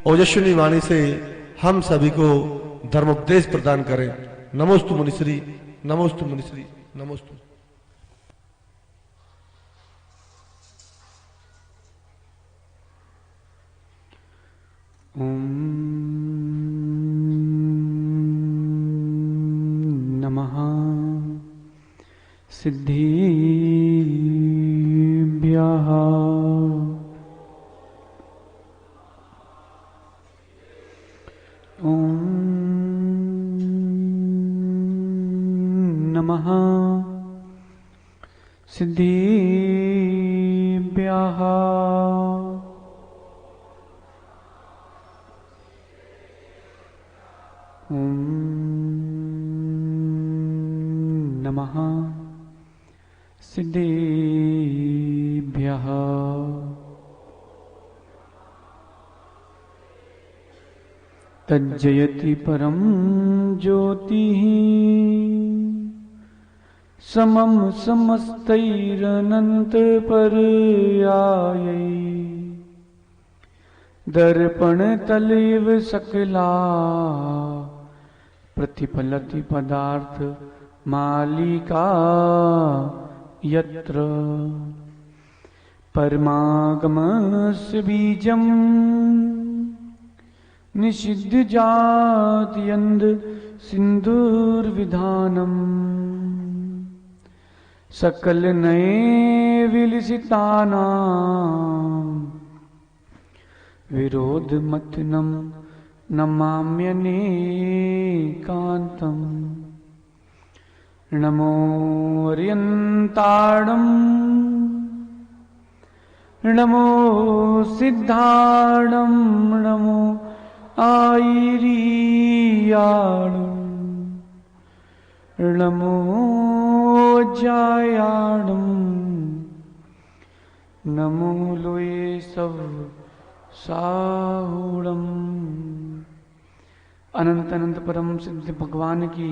ओजस्विनी वाणी से हम सभी को धर्मोपदेश प्रदान करें। नमोस्तु मुनिश्री, नमोस्तु मुनिश्री, नमोस्तु। ओम नमः सिद्धिभ्यः। ओम नमः सिद्धिभ्यः। ओम नमः सिद्धिभ्यः। तज्जयति परं ज्योतिः समं समस्तैरनन्तपर्यायै दर्पणतलेव सकला प्रतिफलति पदार्थ मालिका यत्र परमागमस्य बीजम् निषिद्ध जात्यन्द सिंधुर्विधानम् सकल नये विलसितानां विरोधमथनं नमाम्यनेकान्तम्। नमो अर्यन्ताणम् नमो सिद्धाणम् नमो आयिरीयाणम् नमो जायाणम् नमो लोये सब साहुड़म। अनंत अनंत परम सिद्ध भगवान की,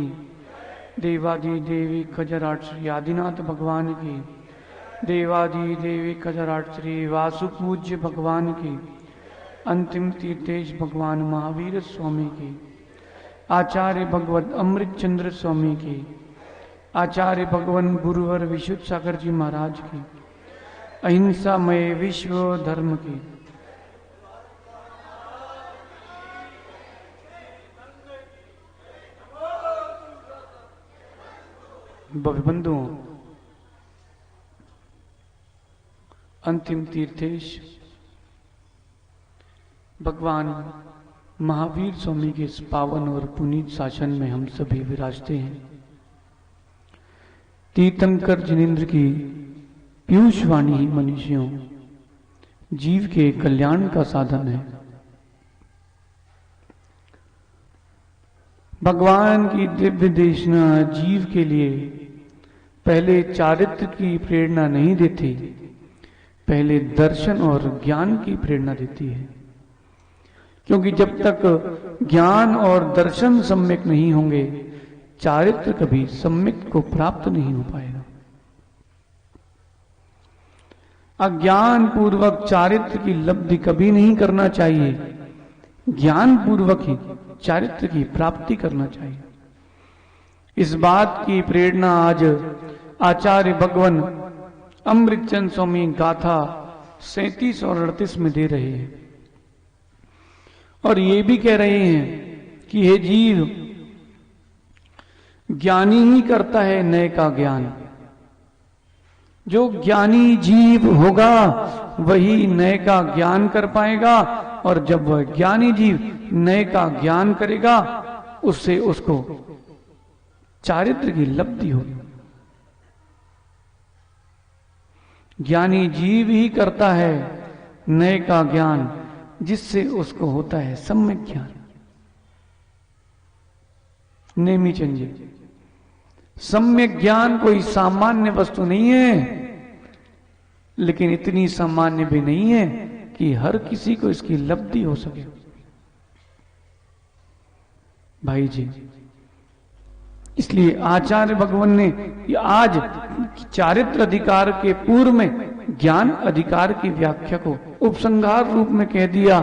देवादि देवी खजराट श्री आदिनाथ भगवान की, देवादि देवी खजराट श्री वासु पूज्य भगवान की, अंतिम तीर्थेश भगवान महावीर स्वामी की, आचार्य भगवत अमृत चंद्र स्वामी की, आचार्य भगवान गुरुवर विशुद्ध सागर जी महाराज की, अहिंसामय विश्व धर्म की, बंधुओं, अंतिम तीर्थेश भगवान महावीर स्वामी के इस पावन और पुनीत शासन में हम सभी विराजते हैं। तीर्थंकर जिनेन्द्र की पीयूष वाणी ही मनुष्यों जीव के कल्याण का साधन है। भगवान की दिव्य देशना जीव के लिए पहले चारित्र की प्रेरणा नहीं देती, पहले दर्शन और ज्ञान की प्रेरणा देती है। क्योंकि जब तक ज्ञान और दर्शन सम्यक नहीं होंगे, चारित्र कभी सम्यक को प्राप्त नहीं हो पाएगा। अज्ञान पूर्वक चारित्र की लब्धि कभी नहीं करना चाहिए, ज्ञान पूर्वक ही चारित्र की प्राप्ति करना चाहिए। इस बात की प्रेरणा आज आचार्य भगवान अमृतचंद स्वामी गाथा 37 और 38 में दे रहे हैं और ये भी कह रहे हैं कि हे जीव, ज्ञानी ही करता है नए का ज्ञान। जो ज्ञानी जीव होगा वही नए का ज्ञान कर पाएगा, और जब वह ज्ञानी जीव नए का ज्ञान करेगा उससे उसको चारित्र की लब्धि होगी। ज्ञानी जीव ही करता है नए का ज्ञान, जिससे उसको होता है सम्यक ज्ञान। नेमी चंजी, सम्यक ज्ञान कोई सामान्य वस्तु नहीं है, लेकिन इतनी सामान्य भी नहीं है कि हर किसी को इसकी लब्धि हो सके। भाई जी, इसलिए आचार्य भगवान ने आज चारित्र अधिकार के पूर्व में ज्ञान अधिकार की व्याख्या को उपसंहार रूप में कह दिया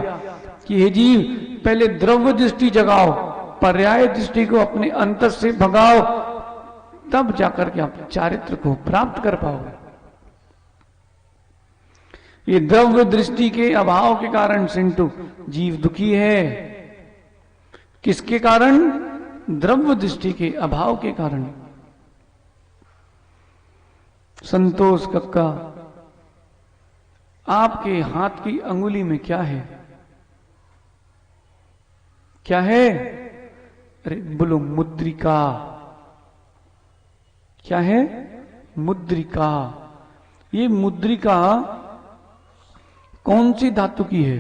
कि हे जीव पहले द्रव्य दृष्टि जगाओ, पर्याय दृष्टि को अपने अंतर से भगाओ, तब जाकर के आप चारित्र को प्राप्त कर पाओगे। ये द्रव्य दृष्टि के अभाव के कारण सिंटू जीव दुखी है। किसके कारण? द्रव्य दृष्टि के अभाव के कारण। संतोष कक्का, आपके हाथ की अंगुली में क्या है? क्या है? अरे बोलो, मुद्रिका। क्या है? मुद्रिका। ये मुद्रिका कौन सी धातु की है?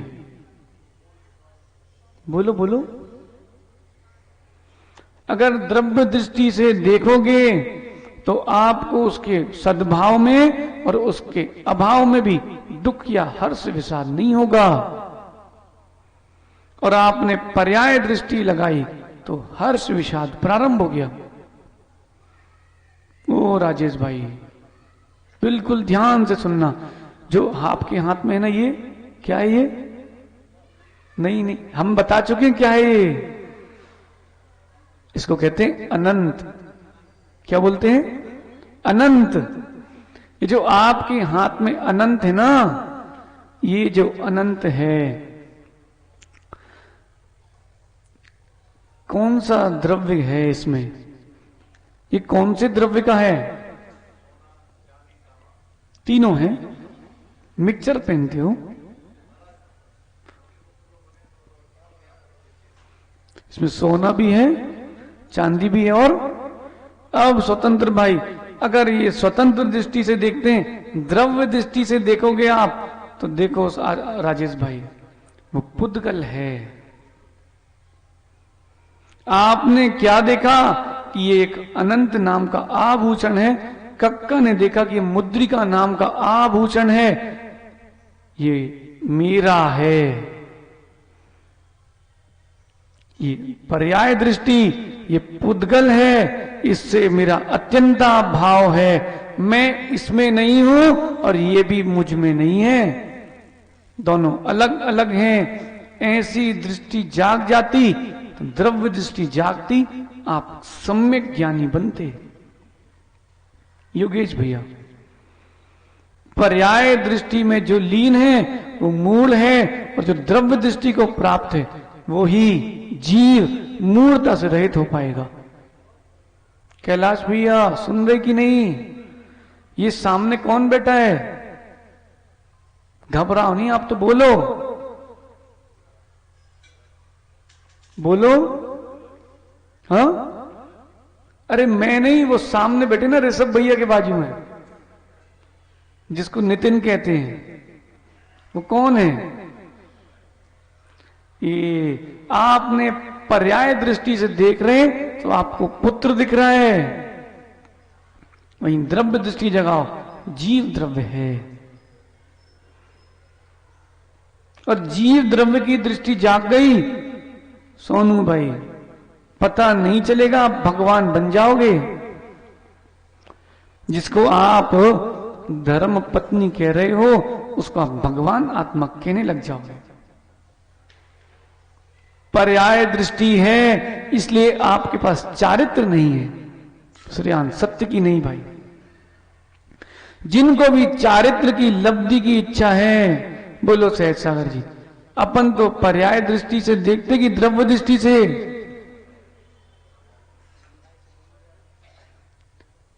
बोलो बोलो। अगर द्रव्य दृष्टि से देखोगे तो आपको उसके सद्भाव में और उसके अभाव में भी दुख या हर्ष विषाद नहीं होगा। और आपने पर्याय दृष्टि लगाई तो हर्ष विषाद प्रारंभ हो गया। ओ राजेश भाई, बिल्कुल ध्यान से सुनना। जो आपके हाथ में है ना, ये क्या है? ये नहीं, हम बता चुके हैं क्या है ये। इसको कहते हैं अनंत। क्या बोलते हैं? अनंत। ये जो आपके हाथ में अनंत है ना, ये जो अनंत है, कौन सा द्रव्य है इसमें? ये कौन से द्रव्य का है? तीनों हैं। मिक्सचर पहनते हो, इसमें सोना भी है, चांदी भी है। और अब स्वतंत्र भाई, अगर ये स्वतंत्र दृष्टि से देखते हैं, द्रव्य दृष्टि से देखोगे आप, तो देखो राजेश भाई, वो पुद्गल है। आपने क्या देखा कि ये एक अनंत नाम का आभूषण है। कक्का ने देखा कि मुद्रिका नाम का आभूषण है, ये मेरा है। ये पर्याय दृष्टि, ये पुद्गल है, इससे मेरा अत्यंता भाव है। मैं इसमें नहीं हूं और ये भी मुझ में नहीं है, दोनों अलग अलग हैं। ऐसी दृष्टि जाग जाती तो द्रव्य दृष्टि जागती, आप सम्यक ज्ञानी बनते। योगेश भैया, पर्याय दृष्टि में जो लीन है वो मूल है, और जो द्रव्य दृष्टि को प्राप्त है वो ही जीव मूलता से रहित हो पाएगा। कैलाश भैया सुन रहे कि नहीं? ये सामने कौन बैठा है? घबराओ नहीं, आप तो बोलो बोलो। हाँ, अरे मैं नहीं, वो सामने बैठे ना ऋषभ भैया के बाजू में, जिसको नितिन कहते हैं, वो कौन है? ये आपने पर्याय दृष्टि से देख रहे हैं तो आपको पुत्र दिख रहा है। वहीं द्रव्य दृष्टि जगाओ, जीव द्रव्य है। और जीव द्रव्य की दृष्टि जाग गई, सोनू भाई, पता नहीं चलेगा, आप भगवान बन जाओगे। जिसको आप धर्म पत्नी कह रहे हो, उसको आप भगवान आत्मा कहने लग जाओगे। पर्याय दृष्टि है, इसलिए आपके पास चारित्र नहीं है। श्रेयान, सत्य की नहीं भाई। जिनको भी चारित्र की लब्धि की इच्छा है, बोलो सहज सागर जी, अपन तो पर्याय दृष्टि से देखते कि द्रव्य दृष्टि से।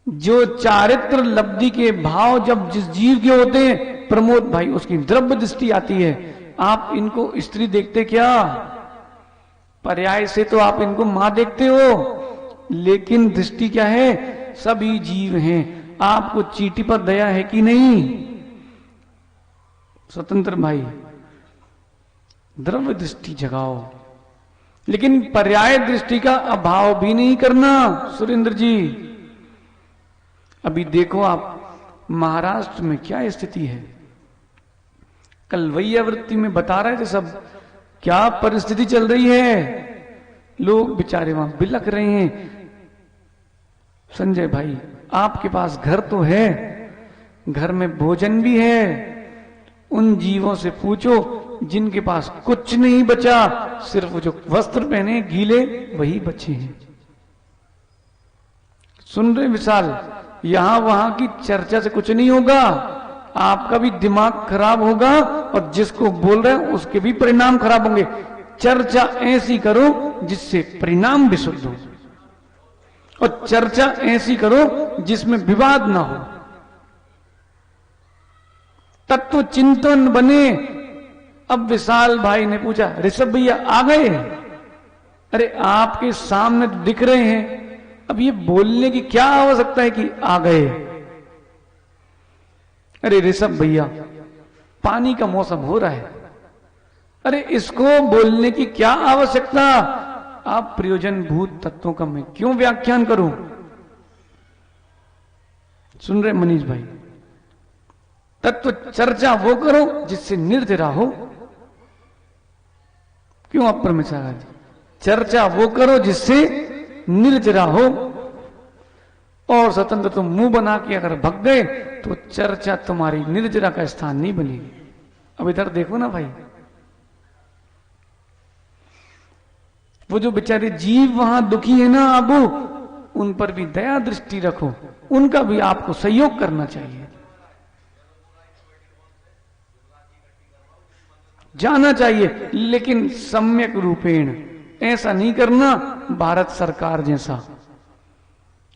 जो चारित्र लब्धि के भाव जब जिस जीव के होते हैं प्रमोद भाई, उसकी द्रव्य दृष्टि आती है। आप इनको स्त्री देखते क्या? पर्याय से तो आप इनको मां देखते हो, लेकिन दृष्टि क्या है? सभी जीव हैं। आपको चीटी पर दया है कि नहीं? स्वतंत्र भाई, द्रव्य दृष्टि जगाओ, लेकिन पर्याय दृष्टि का अभाव भी नहीं करना। सुरेंद्र जी, अभी देखो आप महाराष्ट्र में क्या स्थिति है। कल वैयावृत्ति में बता रहे थे सब, क्या परिस्थिति चल रही है। लोग बेचारे वहां बिलख रहे हैं। संजय भाई, आपके पास घर तो है, घर में भोजन भी है, उन जीवों से पूछो जिनके पास कुछ नहीं बचा, सिर्फ जो वस्त्र पहने गीले वही बचे हैं। सुन रहे विशाल, यहां वहां की चर्चा से कुछ नहीं होगा, आपका भी दिमाग खराब होगा और जिसको बोल रहे हैं उसके भी परिणाम खराब होंगे। चर्चा ऐसी करो जिससे परिणाम भी शुद्ध हो, और चर्चा ऐसी करो जिसमें विवाद ना हो, तत्व चिंतन बने। अब विशाल भाई ने पूछा, ऋषभ भैया आ गए? अरे आपके सामने तो दिख रहे हैं, अब ये बोलने की क्या आवश्यकता है कि आ गए? अरे ऋषभ भैया, पानी का मौसम हो रहा है, अरे इसको बोलने की क्या आवश्यकता? आप प्रयोजन भूत तत्वों का मैं क्यों व्याख्यान करूं? सुन रहे मनीष भाई, तत्व चर्चा वो करो जिससे निर्जरा हो। क्यों आप परमेश्वर जी? चर्चा वो करो जिससे निर्जरा हो, और स्वतंत्र तुम मुंह बना के अगर भग गए तो चर्चा तुम्हारी निर्जरा का स्थान नहीं बनेगी। अब इधर देखो ना भाई, वो जो बेचारे जीव वहां दुखी है ना आबू, उन पर भी दया दृष्टि रखो, उनका भी आपको सहयोग करना चाहिए, जाना चाहिए, लेकिन सम्यक रूपेण। ऐसा नहीं करना भारत सरकार जैसा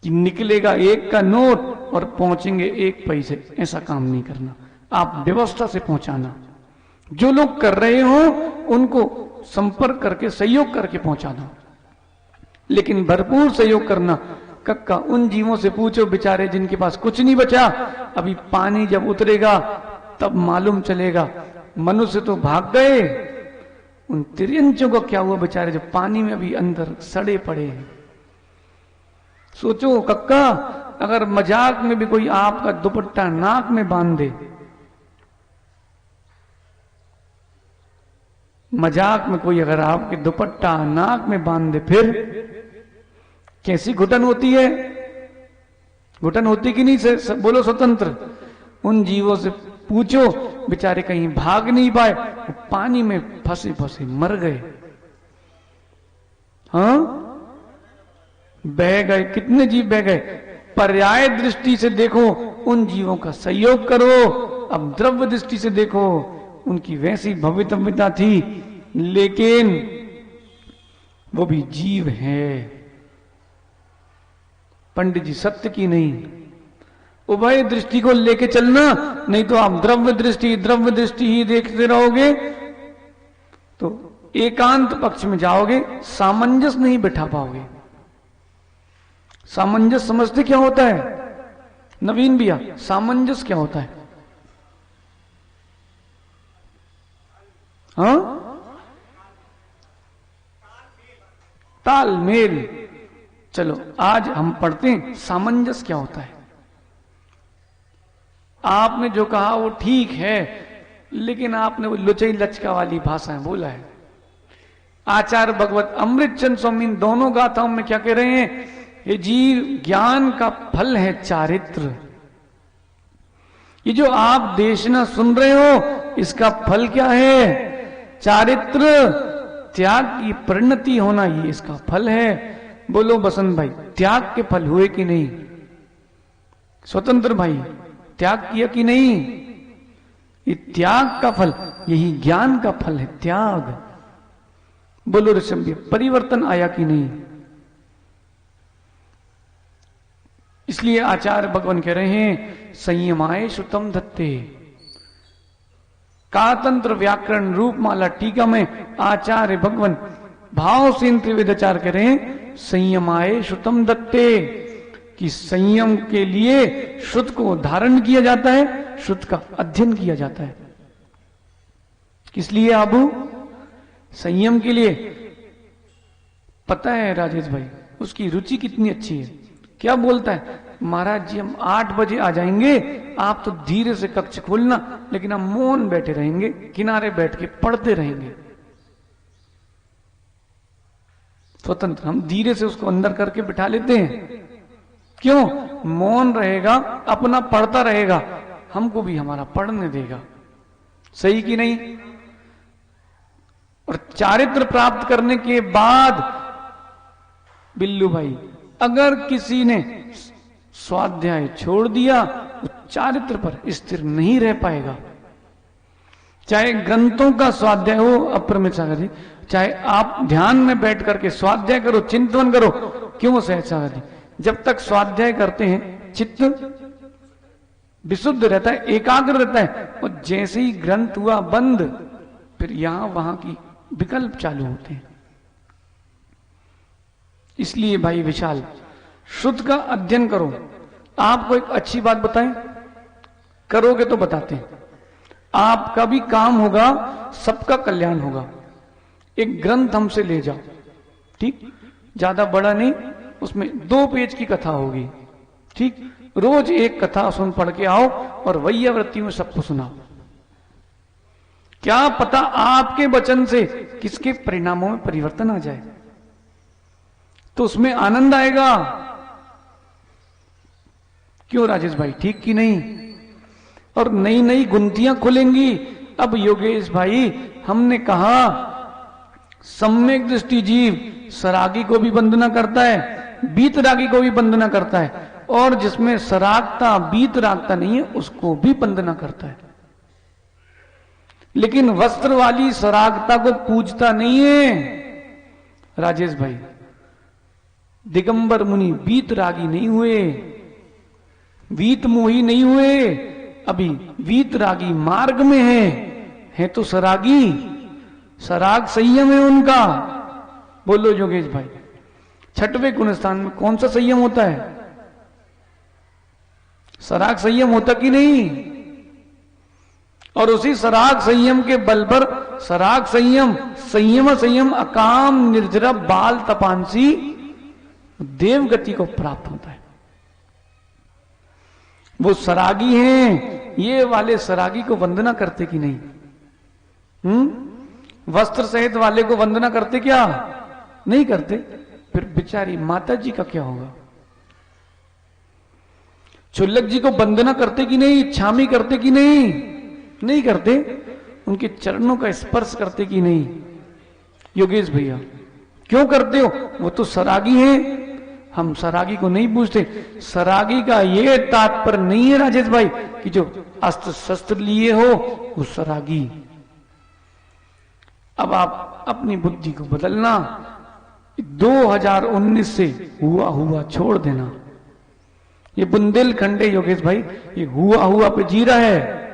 कि निकलेगा 1 का नोट और पहुंचेंगे 1 पैसे, ऐसा काम नहीं करना। आप व्यवस्था से पहुंचाना, जो लोग कर रहे हो उनको संपर्क करके सहयोग करके पहुंचाना, लेकिन भरपूर सहयोग करना। कक्का उन जीवों से पूछो बेचारे जिनके पास कुछ नहीं बचा, अभी पानी जब उतरेगा तब मालूम चलेगा। मनुष्य तो भाग गए, उन तिर्यंचों को क्या हुआ बेचारे जो पानी में अभी अंदर सड़े पड़े हैं। सोचो कक्का, अगर मजाक में भी कोई आपका दुपट्टा नाक में बांध दे, मजाक में कोई अगर आपके दुपट्टा नाक में बांध दे, फिर कैसी घुटन होती है? घुटन होती कि नहीं? बोलो स्वतंत्र। उन जीवों से पूछो, बेचारे कहीं भाग नहीं पाए, वो पानी में फंसे फंसे मर गए। हाँ, बह गए, कितने जीव बह गए। पर्याय दृष्टि से देखो, उन जीवों का सहयोग करो। अब द्रव्य दृष्टि से देखो, उनकी वैसी भवितव्यता थी, लेकिन वो भी जीव है, पंडित जी सत्य की नहीं। उभय दृष्टि को लेके चलना, नहीं तो आप द्रव्य दृष्टि ही देखते रहोगे तो एकांत पक्ष में जाओगे, सामंजस्य नहीं बिठा पाओगे। सामंजस्य समझते क्या होता है नवीन भैया? सामंजस्य क्या होता है? हाँ, तालमेल। चलो आज हम पढ़ते हैं सामंजस्य क्या होता है। आपने जो कहा वो ठीक है, लेकिन आपने वो लुचई लचका वाली भाषाएं बोला है। आचार्य भगवत अमृतचंद स्वामी दोनों गाथाओं में क्या कह रहे हैं? ये जीव ज्ञान का फल है चारित्र। ये जो आप देशना सुन रहे हो, इसका फल क्या है? चारित्र, त्याग की परिणति होना, ये इसका फल है। बोलो बसंत भाई, त्याग के फल हुए कि नहीं? स्वतंत्र भाई, त्याग किया कि नहीं? ये त्याग का फल, यही ज्ञान का फल है, त्याग। बोलो ऋषभ, परिवर्तन आया कि नहीं? इसलिए आचार्य भगवान कह रहे हैं, संयमाय श्रुतम धत्ते। कातंत्र व्याकरण रूपमाला टीका में आचार्य भगवान भाव से त्रिवेदाचार्य कह रहे हैं, संयमाय श्रुतम दत्ते, कि संयम के लिए श्रुत को धारण किया जाता है, श्रुत का अध्ययन किया जाता है। किस लिए आबू? संयम के लिए। पता है राजेश भाई, उसकी रुचि कितनी अच्छी है। क्या बोलता है? महाराज जी हम 8 बजे आ जाएंगे, आप तो धीरे से कक्ष खोलना, लेकिन हम मौन बैठे रहेंगे, किनारे बैठ के पढ़ते रहेंगे। स्वतंत्र, हम धीरे से उसको अंदर करके बिठा लेते हैं। क्यों? मौन रहेगा, अपना पढ़ता रहेगा, हमको भी हमारा पढ़ने देगा। सही कि नहीं? और चारित्र प्राप्त करने के बाद बिल्लू भाई, अगर किसी ने स्वाध्याय छोड़ दिया वो चारित्र पर स्थिर नहीं रह पाएगा। चाहे ग्रंथों का स्वाध्याय हो, अप्रमित सागर जी, चाहे आप ध्यान में बैठ करके स्वाध्याय करो, चिंतन करो, क्यों सहज सागर जी, जब तक स्वाध्याय करते हैं चित्त विशुद्ध रहता है, एकाग्र रहता है, और जैसे ही ग्रंथ हुआ बंद, फिर यहां वहां की विकल्प चालू होते हैं। इसलिए भाई विशाल, शुद्ध का अध्ययन करो। आपको एक अच्छी बात बताएं, करोगे तो बताते हैं, आपका भी काम होगा, सबका कल्याण होगा। एक ग्रंथ हमसे ले जाओ, ठीक, ज्यादा बड़ा नहीं, उसमें 2 पेज की कथा होगी, ठीक, रोज एक कथा सुन पढ़ के आओ और वैयावृत्ति में सबको सुनाओ। क्या पता आपके वचन से किसके परिणामों में परिवर्तन आ जाए, तो उसमें आनंद आएगा। क्यों राजेश भाई, ठीक कि नहीं? और नई नई गुंथियां खुलेंगी। अब योगेश भाई, हमने कहा सम्यक दृष्टि जीव सरागी को भी वंदना करता है, बीतरागी को भी वंदना करता है, और जिसमें सरागता बीतरागता नहीं है उसको भी वंदना करता है। लेकिन वस्त्र वाली सरागता को पूजता नहीं है राजेश भाई। दिगंबर मुनि बीतरागी नहीं हुए, वीत मोही नहीं हुए, अभी वीतरागी मार्ग में है तो सरागी, सराग संयम है उनका। बोलो योगेश भाई, 6वें गुणस्थान में कौन सा संयम होता है? सराग संयम होता कि नहीं? और उसी सराग संयम के बल पर सराग संयम, संयम संयम अकाम निर्जरा बाल तपांसी देव गति को प्राप्त होता है। वो सरागी हैं, ये वाले सरागी को वंदना करते कि नहीं? वस्त्र सहित वाले को वंदना करते क्या? नहीं करते। फिर बेचारी माता जी का क्या होगा? चुल्लक जी को वंदना करते कि नहीं? छामी करते कि नहीं? नहीं करते। उनके चरणों का स्पर्श करते कि नहीं? योगेश भैया क्यों करते हो? वो तो सरागी हैं, हम सरागी को नहीं पूछते। सरागी का ये तात्पर्य नहीं है राजेश भाई कि जो अस्त्र शस्त्र लिए हो वो सरागी। अब आप अपनी बुद्धि को बदलना, 2019 से हुआ छोड़ देना। ये बुंदेलखंड है योगेश भाई, ये हुआ पे जी रहा है,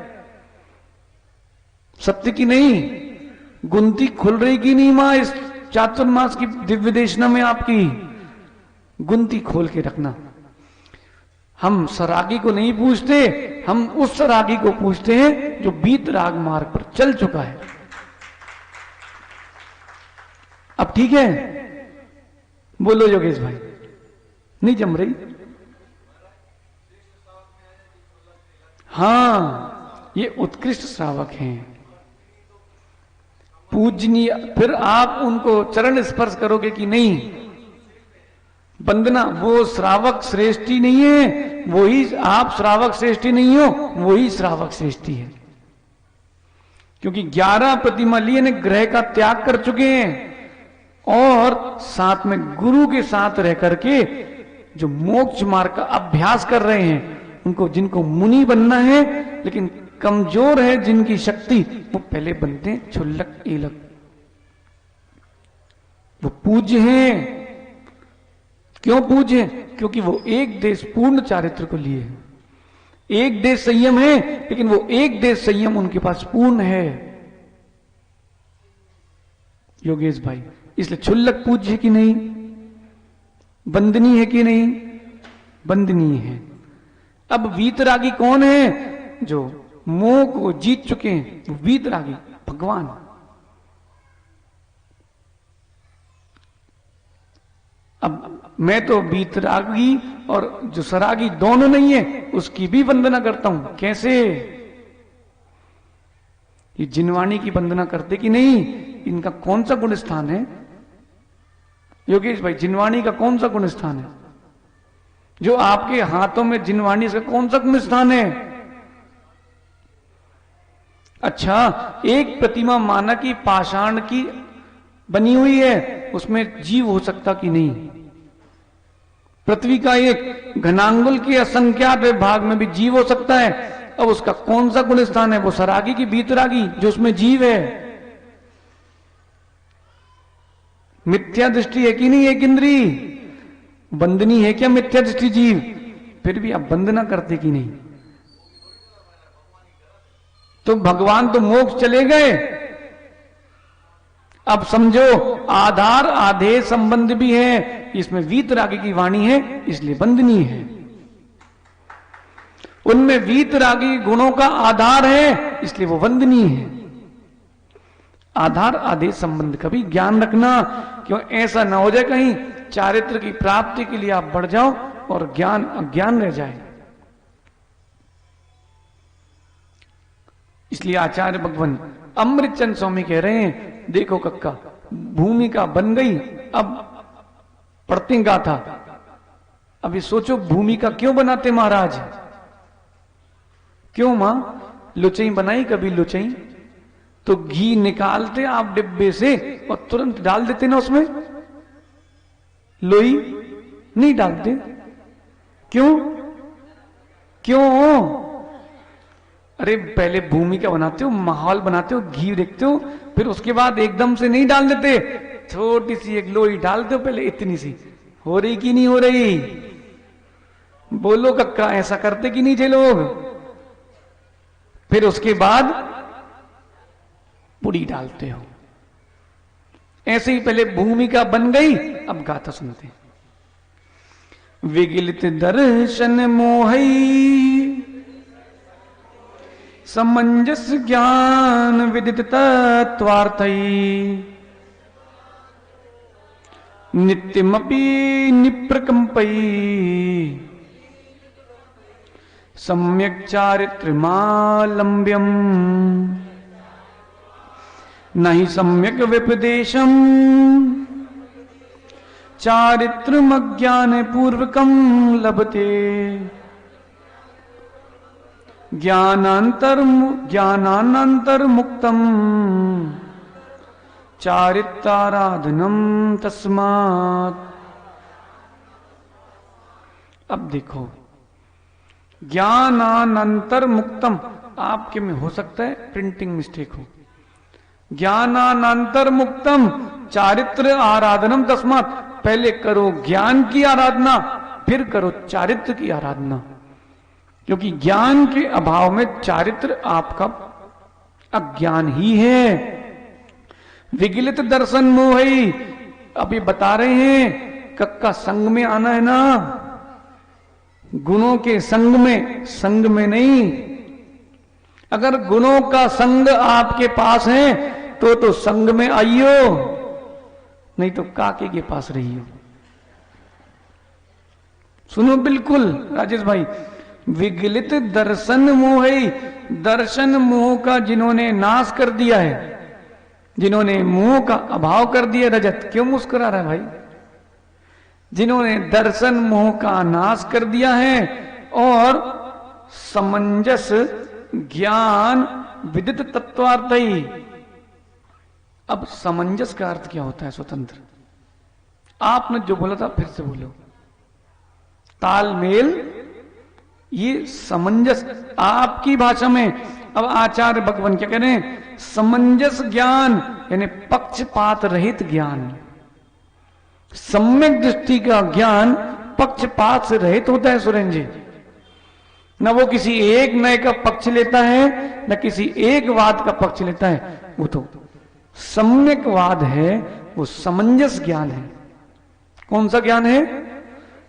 सत्य की नहीं। गुंती खुल रही की नहीं मां इस चातुर्मास की दिव्य देशना में? आपकी गुंती खोल के रखना। हम सरागी को नहीं पूछते, हम उस सरागी को पूछते हैं जो बीत राग मार्ग पर चल चुका है। अब ठीक है? बोलो योगेश भाई, नहीं जम रही? हाँ, ये उत्कृष्ट श्रावक हैं, पूजनीय। फिर आप उनको चरण स्पर्श करोगे कि नहीं? वंदना, वो श्रावक श्रेष्ठी नहीं है, वही आप श्रावक श्रेष्ठी नहीं हो, वही श्रावक श्रेष्ठी है। क्योंकि 11 प्रतिमा लिए ने ग्रह का त्याग कर चुके हैं और साथ में गुरु के साथ रह करके जो मोक्ष मार्ग का अभ्यास कर रहे हैं, उनको, जिनको मुनि बनना है लेकिन कमजोर है जिनकी शक्ति, वो पहले बनते हैं क्षुल्लक एलक। वो पूज्य हैं। क्यों पूज्य हैं? क्योंकि वो एक देश पूर्ण चारित्र को लिए हैं। एक देश संयम है लेकिन वो एक देश संयम उनके पास पूर्ण है योगेश भाई। इसलिए क्षुल्लक पूज्य है कि नहीं? बंदनीय है कि नहीं? बंदनीय है। अब वीतरागी कौन है? जो मोह को जीत चुके हैं, वो वीतरागी भगवान। अब मैं तो वीतरागी और जो सरागी दोनों नहीं है उसकी भी वंदना करता हूं। कैसे? ये जिनवाणी की वंदना करते कि नहीं? इनका कौन सा गुण स्थान है योगेश भाई? जिनवाणी का कौन सा गुण स्थान है? जो आपके हाथों में जिनवाणी का कौन सा गुण स्थान है? अच्छा, एक प्रतिमा माना कि पाषाण की बनी हुई है, उसमें जीव हो सकता कि नहीं? पृथ्वी का एक घनांगुल के असंख्यात भाग में भी जीव हो सकता है। अब उसका कौन सा गुण स्थान है? वो सरागी की भीतरागी जो उसमें जीव है। मिथ्या दृष्टि है कि नहीं? एक इंद्री बंदनी है क्या मिथ्या दृष्टि जीव? फिर भी आप बंदना करते कि नहीं? तो भगवान तो मोक्ष चले गए। अब समझो आधार आधेय संबंध भी है, इसमें वीतरागी की वाणी है इसलिए बंदनीय है। उनमें वीतरागी गुणों का आधार है इसलिए वो वंदनीय है। आधार आधेय संबंध का भी ज्ञान रखना, क्यों ऐसा ना हो जाए कहीं चारित्र की प्राप्ति के लिए आप बढ़ जाओ और ज्ञान अज्ञान रह जाए। इसलिए आचार्य भगवान अमृतचंद स्वामी कह रहे हैं, देखो कक्का भूमिका बन गई, अब पढ़ते गाथा। अभी सोचो भूमिका क्यों बनाते महाराज? क्यों मां? लुचई बनाई कभी लुचई, तो घी निकालते आप डिब्बे से और तुरंत डाल देते ना उसमें, लोई नहीं डालते। क्यों? क्यों? अरे पहले भूमिका बनाते हो, माहौल बनाते हो, घी देखते हो, फिर उसके बाद एकदम से नहीं डाल देते, छोटी सी एक लोई डालते हो पहले, इतनी सी। हो रही कि नहीं हो रही? बोलो कक्का, ऐसा करते कि नहीं थे लोग? फिर उसके बाद पुड़ी डालते हो। ऐसे ही पहले भूमिका बन गई, अब गाथा सुनते हैं। विगलित दर्शन मोहई समंजस ज्ञान विदित तत्वार्थई नित्यमपि निप्रकंपई सम्यक चारित्र्यमालंब्यम नहि सम्यक विपदेशम चारित्रमज्ञान पूर्वकम लभते ज्ञानांतर मुक्तम चारित्राराधनम तस्मात्। अब देखो, ज्ञानानंतर मुक्तम आपके में हो सकता है प्रिंटिंग मिस्टेक हो। ज्ञानानंतर मुक्तम चारित्र आराधनम तस्मात्, पहले करो ज्ञान की आराधना फिर करो चारित्र की आराधना, क्योंकि ज्ञान के अभाव में चारित्र आपका अज्ञान ही है। विगलित दर्शन मोहई, अभी बता रहे हैं कक्का संग में आना है ना, गुणों के संग में नहीं। अगर गुणों का संग आपके पास है तो संग में आइयो, नहीं तो काके के पास रहियो। सुनो बिल्कुल राजेश भाई, विगलित दर्शन मोह, दर्शन मोह का जिन्होंने नाश कर दिया है, जिन्होंने मोह का अभाव कर दिया। रजत क्यों मुस्कुरा रहा है भाई? जिन्होंने दर्शन मोह का नाश कर दिया है और समंजस ज्ञान विदित तत्वार्थई। अब समंजस का अर्थ क्या होता है? स्वतंत्र। आपने जो बोला था फिर से बोलो। तालमेल, ये समंजस आपकी भाषा में। अब आचार्य भगवान क्या कह रहे हैं? समंजस ज्ञान यानी पक्षपात रहित ज्ञान। सम्यक दृष्टि का ज्ञान पक्षपात से रहित होता है सुरेन जी। न वो किसी एक नए का पक्ष लेता है, न किसी एक वाद का पक्ष लेता है। वो तो सम्यक वाद है, वो समंजस ज्ञान है। कौन सा ज्ञान है?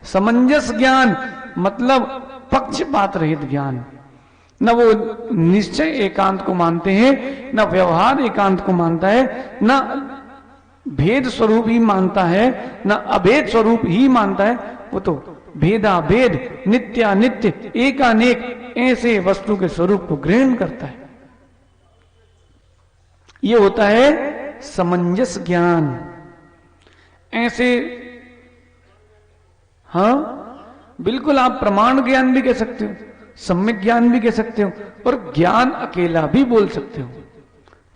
समंजस ज्ञान, मतलब पक्षपात रहित ज्ञान। न वो निश्चय एकांत को मानते हैं, न व्यवहार एकांत को मानता है, न भेद स्वरूप ही मानता है, न अभेद स्वरूप ही मानता है। वो तो भेदा भेद, नित्यानित्य, एकानेक ऐसे वस्तु के स्वरूप को ग्रहण करता है। ये होता है समंजस ज्ञान। ऐसे हाँ बिल्कुल, आप प्रमाण ज्ञान भी कह सकते हो, सम्यक ज्ञान भी कह सकते हो, और ज्ञान अकेला भी बोल सकते हो।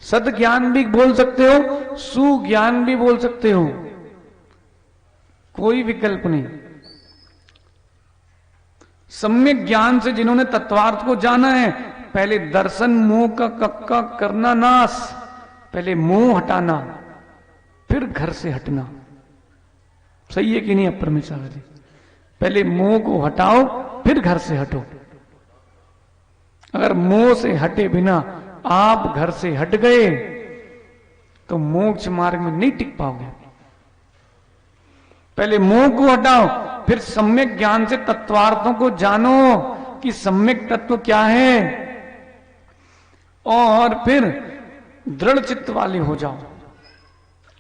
सद ज्ञान भी बोल सकते हो, सुज्ञान भी बोल सकते हो, कोई विकल्प नहीं। सम्यक ज्ञान से जिन्होंने तत्वार्थ को जाना है, पहले दर्शन मोह का कक्का करना नाश, पहले मोह हटाना, फिर घर से हटना। सही है कि नहीं अपर में सागर जी? पहले मोह को हटाओ, फिर घर से हटो। अगर मोह से हटे बिना आप घर से हट गए तो मोक्ष मार्ग में नहीं टिक पाओगे। पहले मोह को हटाओ, फिर सम्यक ज्ञान से तत्वार्थों को जानो कि सम्यक तत्व क्या है, और फिर दृढ़ चित्त वाले हो जाओ।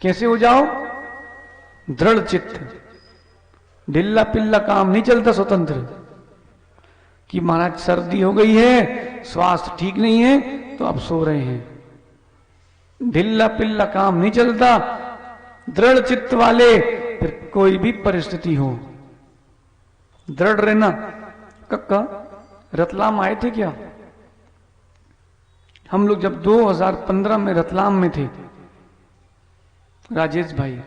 कैसे हो जाओ? दृढ़ चित्त। ढिल्ला पिल्ला काम नहीं चलता स्वतंत्र, कि महाराज सर्दी हो गई है, स्वास्थ्य ठीक नहीं है तो अब सो रहे हैं। ढिल्ला पिल्ला काम नहीं चलता। दृढ़ चित्त वाले, फिर कोई भी परिस्थिति हो दृढ़ रहना। कक्का रतलाम आए थे क्या? हम लोग जब 2015 में रतलाम में थे, राजेश भाई,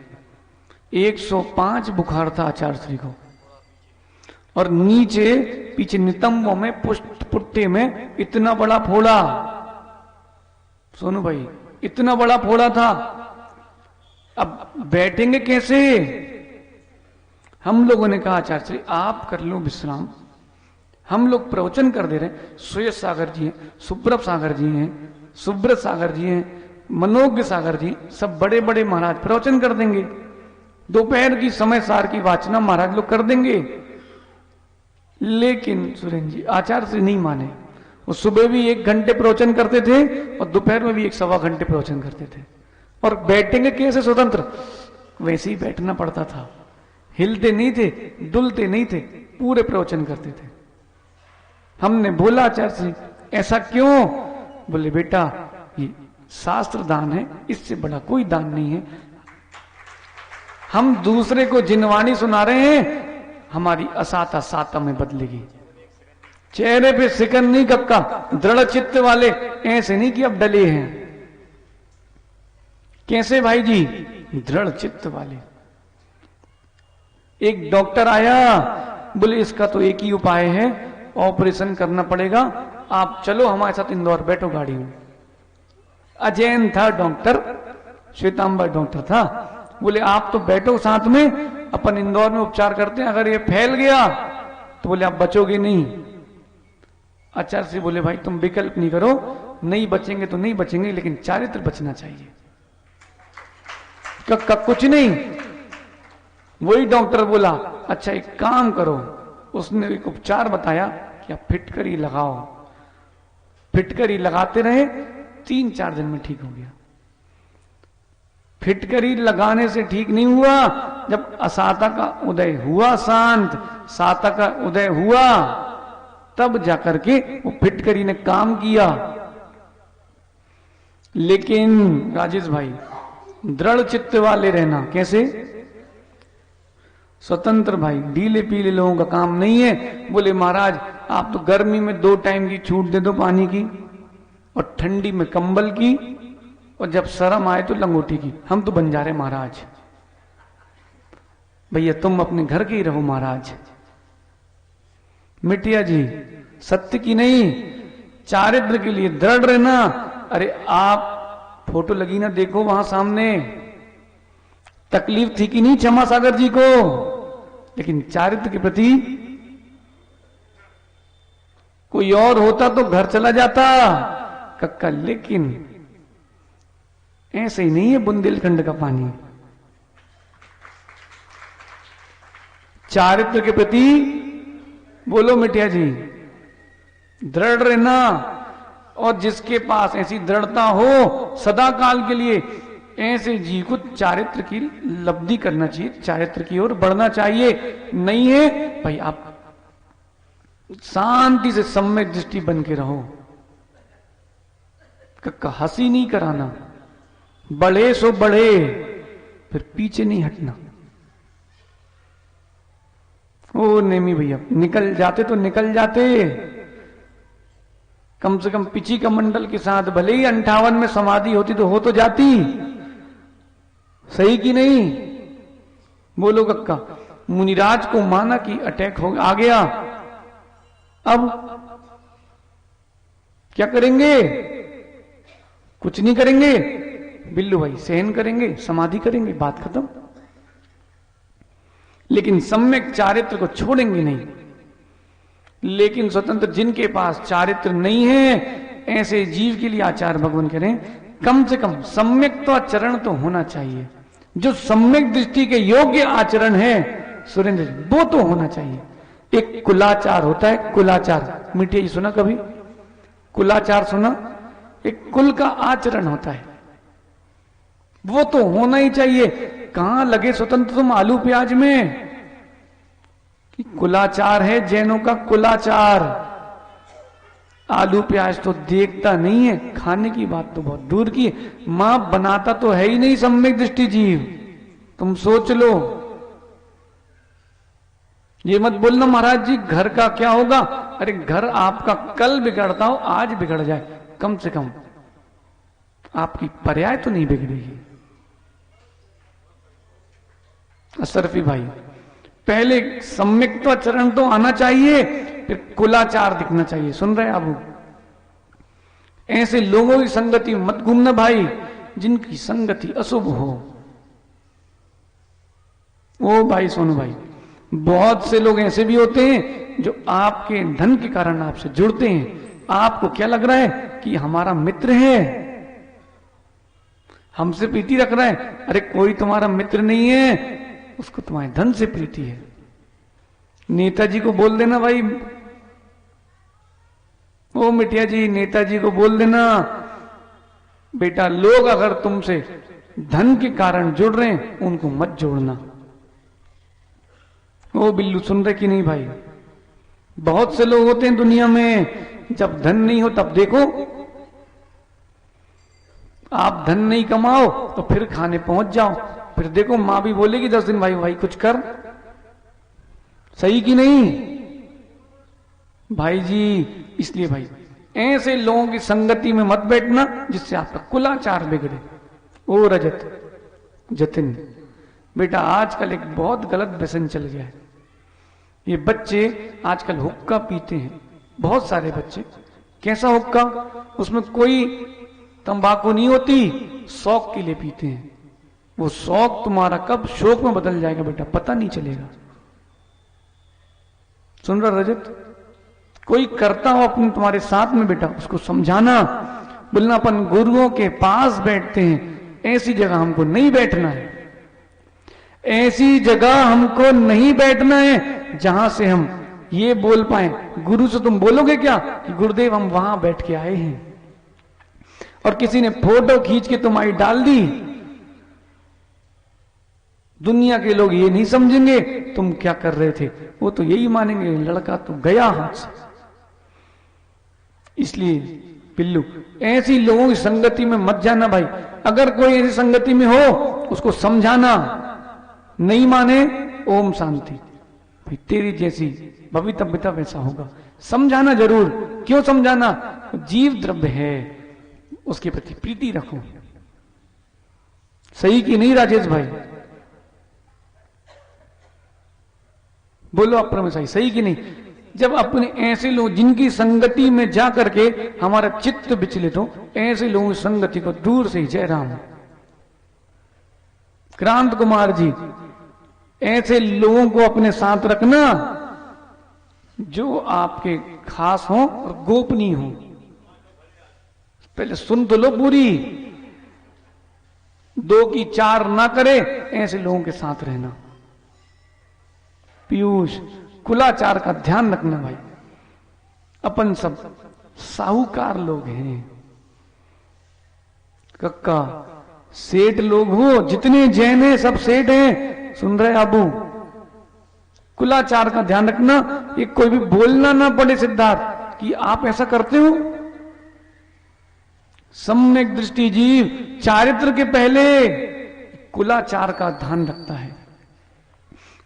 105 बुखार था आचार्य श्री को, और नीचे पीछे नितंबों में पुष्ट पुट्टे में इतना बड़ा फोड़ा, सोनू भाई इतना बड़ा फोड़ा था। अब बैठेंगे कैसे? हम लोगों ने कहा आचार्य श्री आप कर लो विश्राम, हम लोग प्रवचन कर दे रहे हैं। सुयश सागर जी हैं, सुब्रत सागर जी हैं, सुब्रत सागर जी हैं, मनोज्ञ सागर जी, सब बड़े बड़े महाराज प्रवचन कर देंगे। दोपहर की समय सार की वाचना महाराज लोग कर देंगे। लेकिन सुरेंद्र जी आचार्य से नहीं माने। वो सुबह भी 1 घंटे प्रवचन करते थे और दोपहर में भी 1 सवा घंटे प्रवचन करते थे। और बैठेंगे कैसे स्वतंत्र? वैसे ही बैठना पड़ता था। हिलते नहीं थे, डुलते नहीं थे, पूरे प्रवचन करते थे। हमने बोला आचार्य से ऐसा क्यों? बोले बेटा ये शास्त्र दान है, इससे बड़ा कोई दान नहीं है। हम दूसरे को जिनवाणी सुना रहे हैं, हमारी असाता साता में बदलेगी। चेहरे पे सिकन नहीं कक्का। दृढ़ चित्त वाले ऐसे नहीं कि अब डले हैं। कैसे भाई जी? दृढ़ चित्त वाले। एक डॉक्टर आया, बोले इसका तो एक ही उपाय है, ऑपरेशन करना पड़ेगा, आप चलो हमारे साथ इंदौर, बैठो गाड़ी में। अजैन था डॉक्टर, श्वेतांबर डॉक्टर था। बोले आप तो बैठो साथ में, अपन इंदौर में उपचार करते हैं, अगर ये फैल गया तो बोले आप बचोगे नहीं। आचार्य से बोले भाई तुम विकल्प नहीं करो, नहीं बचेंगे तो नहीं बचेंगे, लेकिन चारित्र बचना चाहिए। कुछ नहीं। वही डॉक्टर बोला अच्छा एक काम करो, उसने एक उपचार बताया कि आप फिटकरी लगाओ। फिटकरी लगाते रहे, 3-4 दिन में ठीक हो गया। फिटकरी लगाने से ठीक नहीं हुआ, जब असाता का उदय हुआ, शांत साता का उदय हुआ, तब जाकर के वो फिटकरी ने काम किया। लेकिन राजेश भाई दृढ़ चित्त वाले रहना। कैसे? स्वतंत्र भाई, ढीले पीले लोगों का काम नहीं है। बोले महाराज आप तो गर्मी में 2 टाइम की छूट दे दो पानी की, और ठंडी में कंबल की, और जब शर्म आए तो लंगोटी की। हम तो बन जा रहे महाराज। भैया तुम अपने घर के ही रहो महाराज। मिटिया जी सत्य की नहीं, चारित्र के लिए दृढ़ रहना। अरे आप फोटो लगी ना, देखो वहां सामने, तकलीफ थी कि नहीं क्षमा सागर जी को, लेकिन चारित्र के प्रति कोई और होता तो घर चला जाता कक्का। लेकिन ऐसे ही नहीं है बुंदेलखंड का पानी। चारित्र के प्रति बोलो मिटिया जी, दृढ़ रहना। और जिसके पास ऐसी दृढ़ता हो सदा काल के लिए, ऐसे जी को चारित्र की लब्धि करना चाहिए, चारित्र की ओर बढ़ना चाहिए। नहीं है भाई आप शांति से सम्यक दृष्टि बन के रहो। हंसी नहीं कराना, बढ़े सो बढ़े, फिर पीछे नहीं हटना। ओ नेमी भैया निकल जाते तो निकल जाते, कम से कम पिची का मंडल के साथ भले ही 58 में समाधि होती तो हो तो जाती, सही कि नहीं? बोलो कक्का। मुनिराज को माना कि अटैक हो आ गया, अब क्या करेंगे? कुछ नहीं करेंगे बिल्लू भाई, सहन करेंगे, समाधि करेंगे, बात खत्म। लेकिन सम्यक चारित्र को छोड़ेंगे नहीं। लेकिन स्वतंत्र जिनके पास चारित्र नहीं है, ऐसे जीव के लिए आचार्य भगवान कह रहे हैं कम से कम सम्यक तो आचरण तो होना चाहिए। जो सम्यक दृष्टि के योग्य आचरण है सुरेंद्र जी, वो तो होना चाहिए। एक कुलाचार होता है, कुलाचार मिठिया जी सुना कभी? कुलाचार सुना? एक कुल का आचरण होता है, वो तो होना ही चाहिए। कहां लगे स्वतंत्र तुम आलू प्याज में कि कुलाचार है जैनों का कुलाचार। आलू प्याज तो देखता नहीं है, खाने की बात तो बहुत दूर की है। मां बनाता तो है ही नहीं सम्यक दृष्टि जीव, तुम सोच लो। ये मत बोलना महाराज जी घर का क्या होगा। अरे घर आपका कल बिगड़ता हो आज बिगड़ जाए, कम से कम आपकी पर्याय तो नहीं बिगड़ेगी। अशरफी भाई, पहले सम्यक तो आचरण तो आना चाहिए, फिर कुलाचार दिखना चाहिए। सुन रहे आप? ऐसे लोगों की संगति मत घूमना भाई जिनकी संगति अशुभ हो। ओ भाई सोनू भाई, बहुत से लोग ऐसे भी होते हैं जो आपके धन के कारण आपसे जुड़ते हैं। आपको क्या लग रहा है कि हमारा मित्र है, हमसे प्रीति रख रहा है। अरे कोई तुम्हारा मित्र नहीं है, उसको तुम्हारे धन से प्रीति है। नेताजी को बोल देना भाई, ओ मिठिया जी नेताजी को बोल देना बेटा लोग अगर तुमसे धन के कारण जुड़ रहे हैं उनको मत जोड़ना। ओ बिल्लू सुन रहे कि नहीं भाई? बहुत से लोग होते हैं दुनिया में, जब धन नहीं हो तब देखो, आप धन नहीं कमाओ तो फिर खाने पहुंच जाओ, फिर देखो मां भी बोलेगी 10 दिन भाई कुछ कर, सही कि नहीं भाई जी? इसलिए भाई ऐसे लोगों की संगति में मत बैठना जिससे आपका कुलाचार बिगड़े। ओ रजत जतिन बेटा, आजकल एक बहुत गलत व्यसन चल गया है। ये बच्चे आजकल हुक्का पीते हैं, बहुत सारे बच्चे। कैसा हुक्का? उसमें कोई तंबाकू नहीं होती, शौक के लिए पीते हैं। वो शौक तुम्हारा कब शौक में बदल जाएगा बेटा पता नहीं चलेगा। सुन रहा रजत? कोई करता हो अपने तुम्हारे साथ में बेटा उसको समझाना, बोलना अपन गुरुओं के पास बैठते हैं, ऐसी जगह हमको नहीं बैठना है। ऐसी जगह हमको नहीं बैठना है जहां से हम ये बोल पाए। गुरु से तुम बोलोगे क्या कि गुरुदेव हम वहां बैठ के आए हैं, और किसी ने फोटो खींच के तुम्हारी डाल दी, दुनिया के लोग ये नहीं समझेंगे तुम क्या कर रहे थे, वो तो यही मानेंगे लड़का तो गया हाथ से। इसलिए पिल्लू ऐसी लोगों की संगति में मत जाना भाई। अगर कोई ऐसी संगति में हो उसको समझाना, नहीं माने ओम शांति, भाई तेरी जैसी भवितव्यता वैसा होगा। समझाना जरूर। क्यों समझाना? जीव द्रव्य है, उसके प्रति प्रीति रखो। सही कि नहीं राजेश भाई? बोलो अप्रम सही, सही कि नहीं? जब अपने ऐसे लोग जिनकी संगति में जा करके हमारा चित्त विचलित हो, ऐसे लोगों की संगति को दूर से ही, जय राम क्रांत कुमार जी, ऐसे लोगों को अपने साथ रखना जो आपके खास हो और गोपनीय हो। पहले सुन तो लो पूरी, 2 की 4 ना करे, ऐसे लोगों के साथ रहना। पीयूष कुलाचार का ध्यान रखना भाई। अपन सब साहूकार लोग हैं कक्का, सेठ लोग हो, जितने जैन हैं सब सेठ हैं। सुन रहे आबू? कुलाचार का ध्यान रखना, ये कोई भी बोलना ना पड़े सिद्धार्थ कि आप ऐसा करते हो। सम्यक दृष्टि जीव चारित्र के पहले कुलाचार का ध्यान रखता है,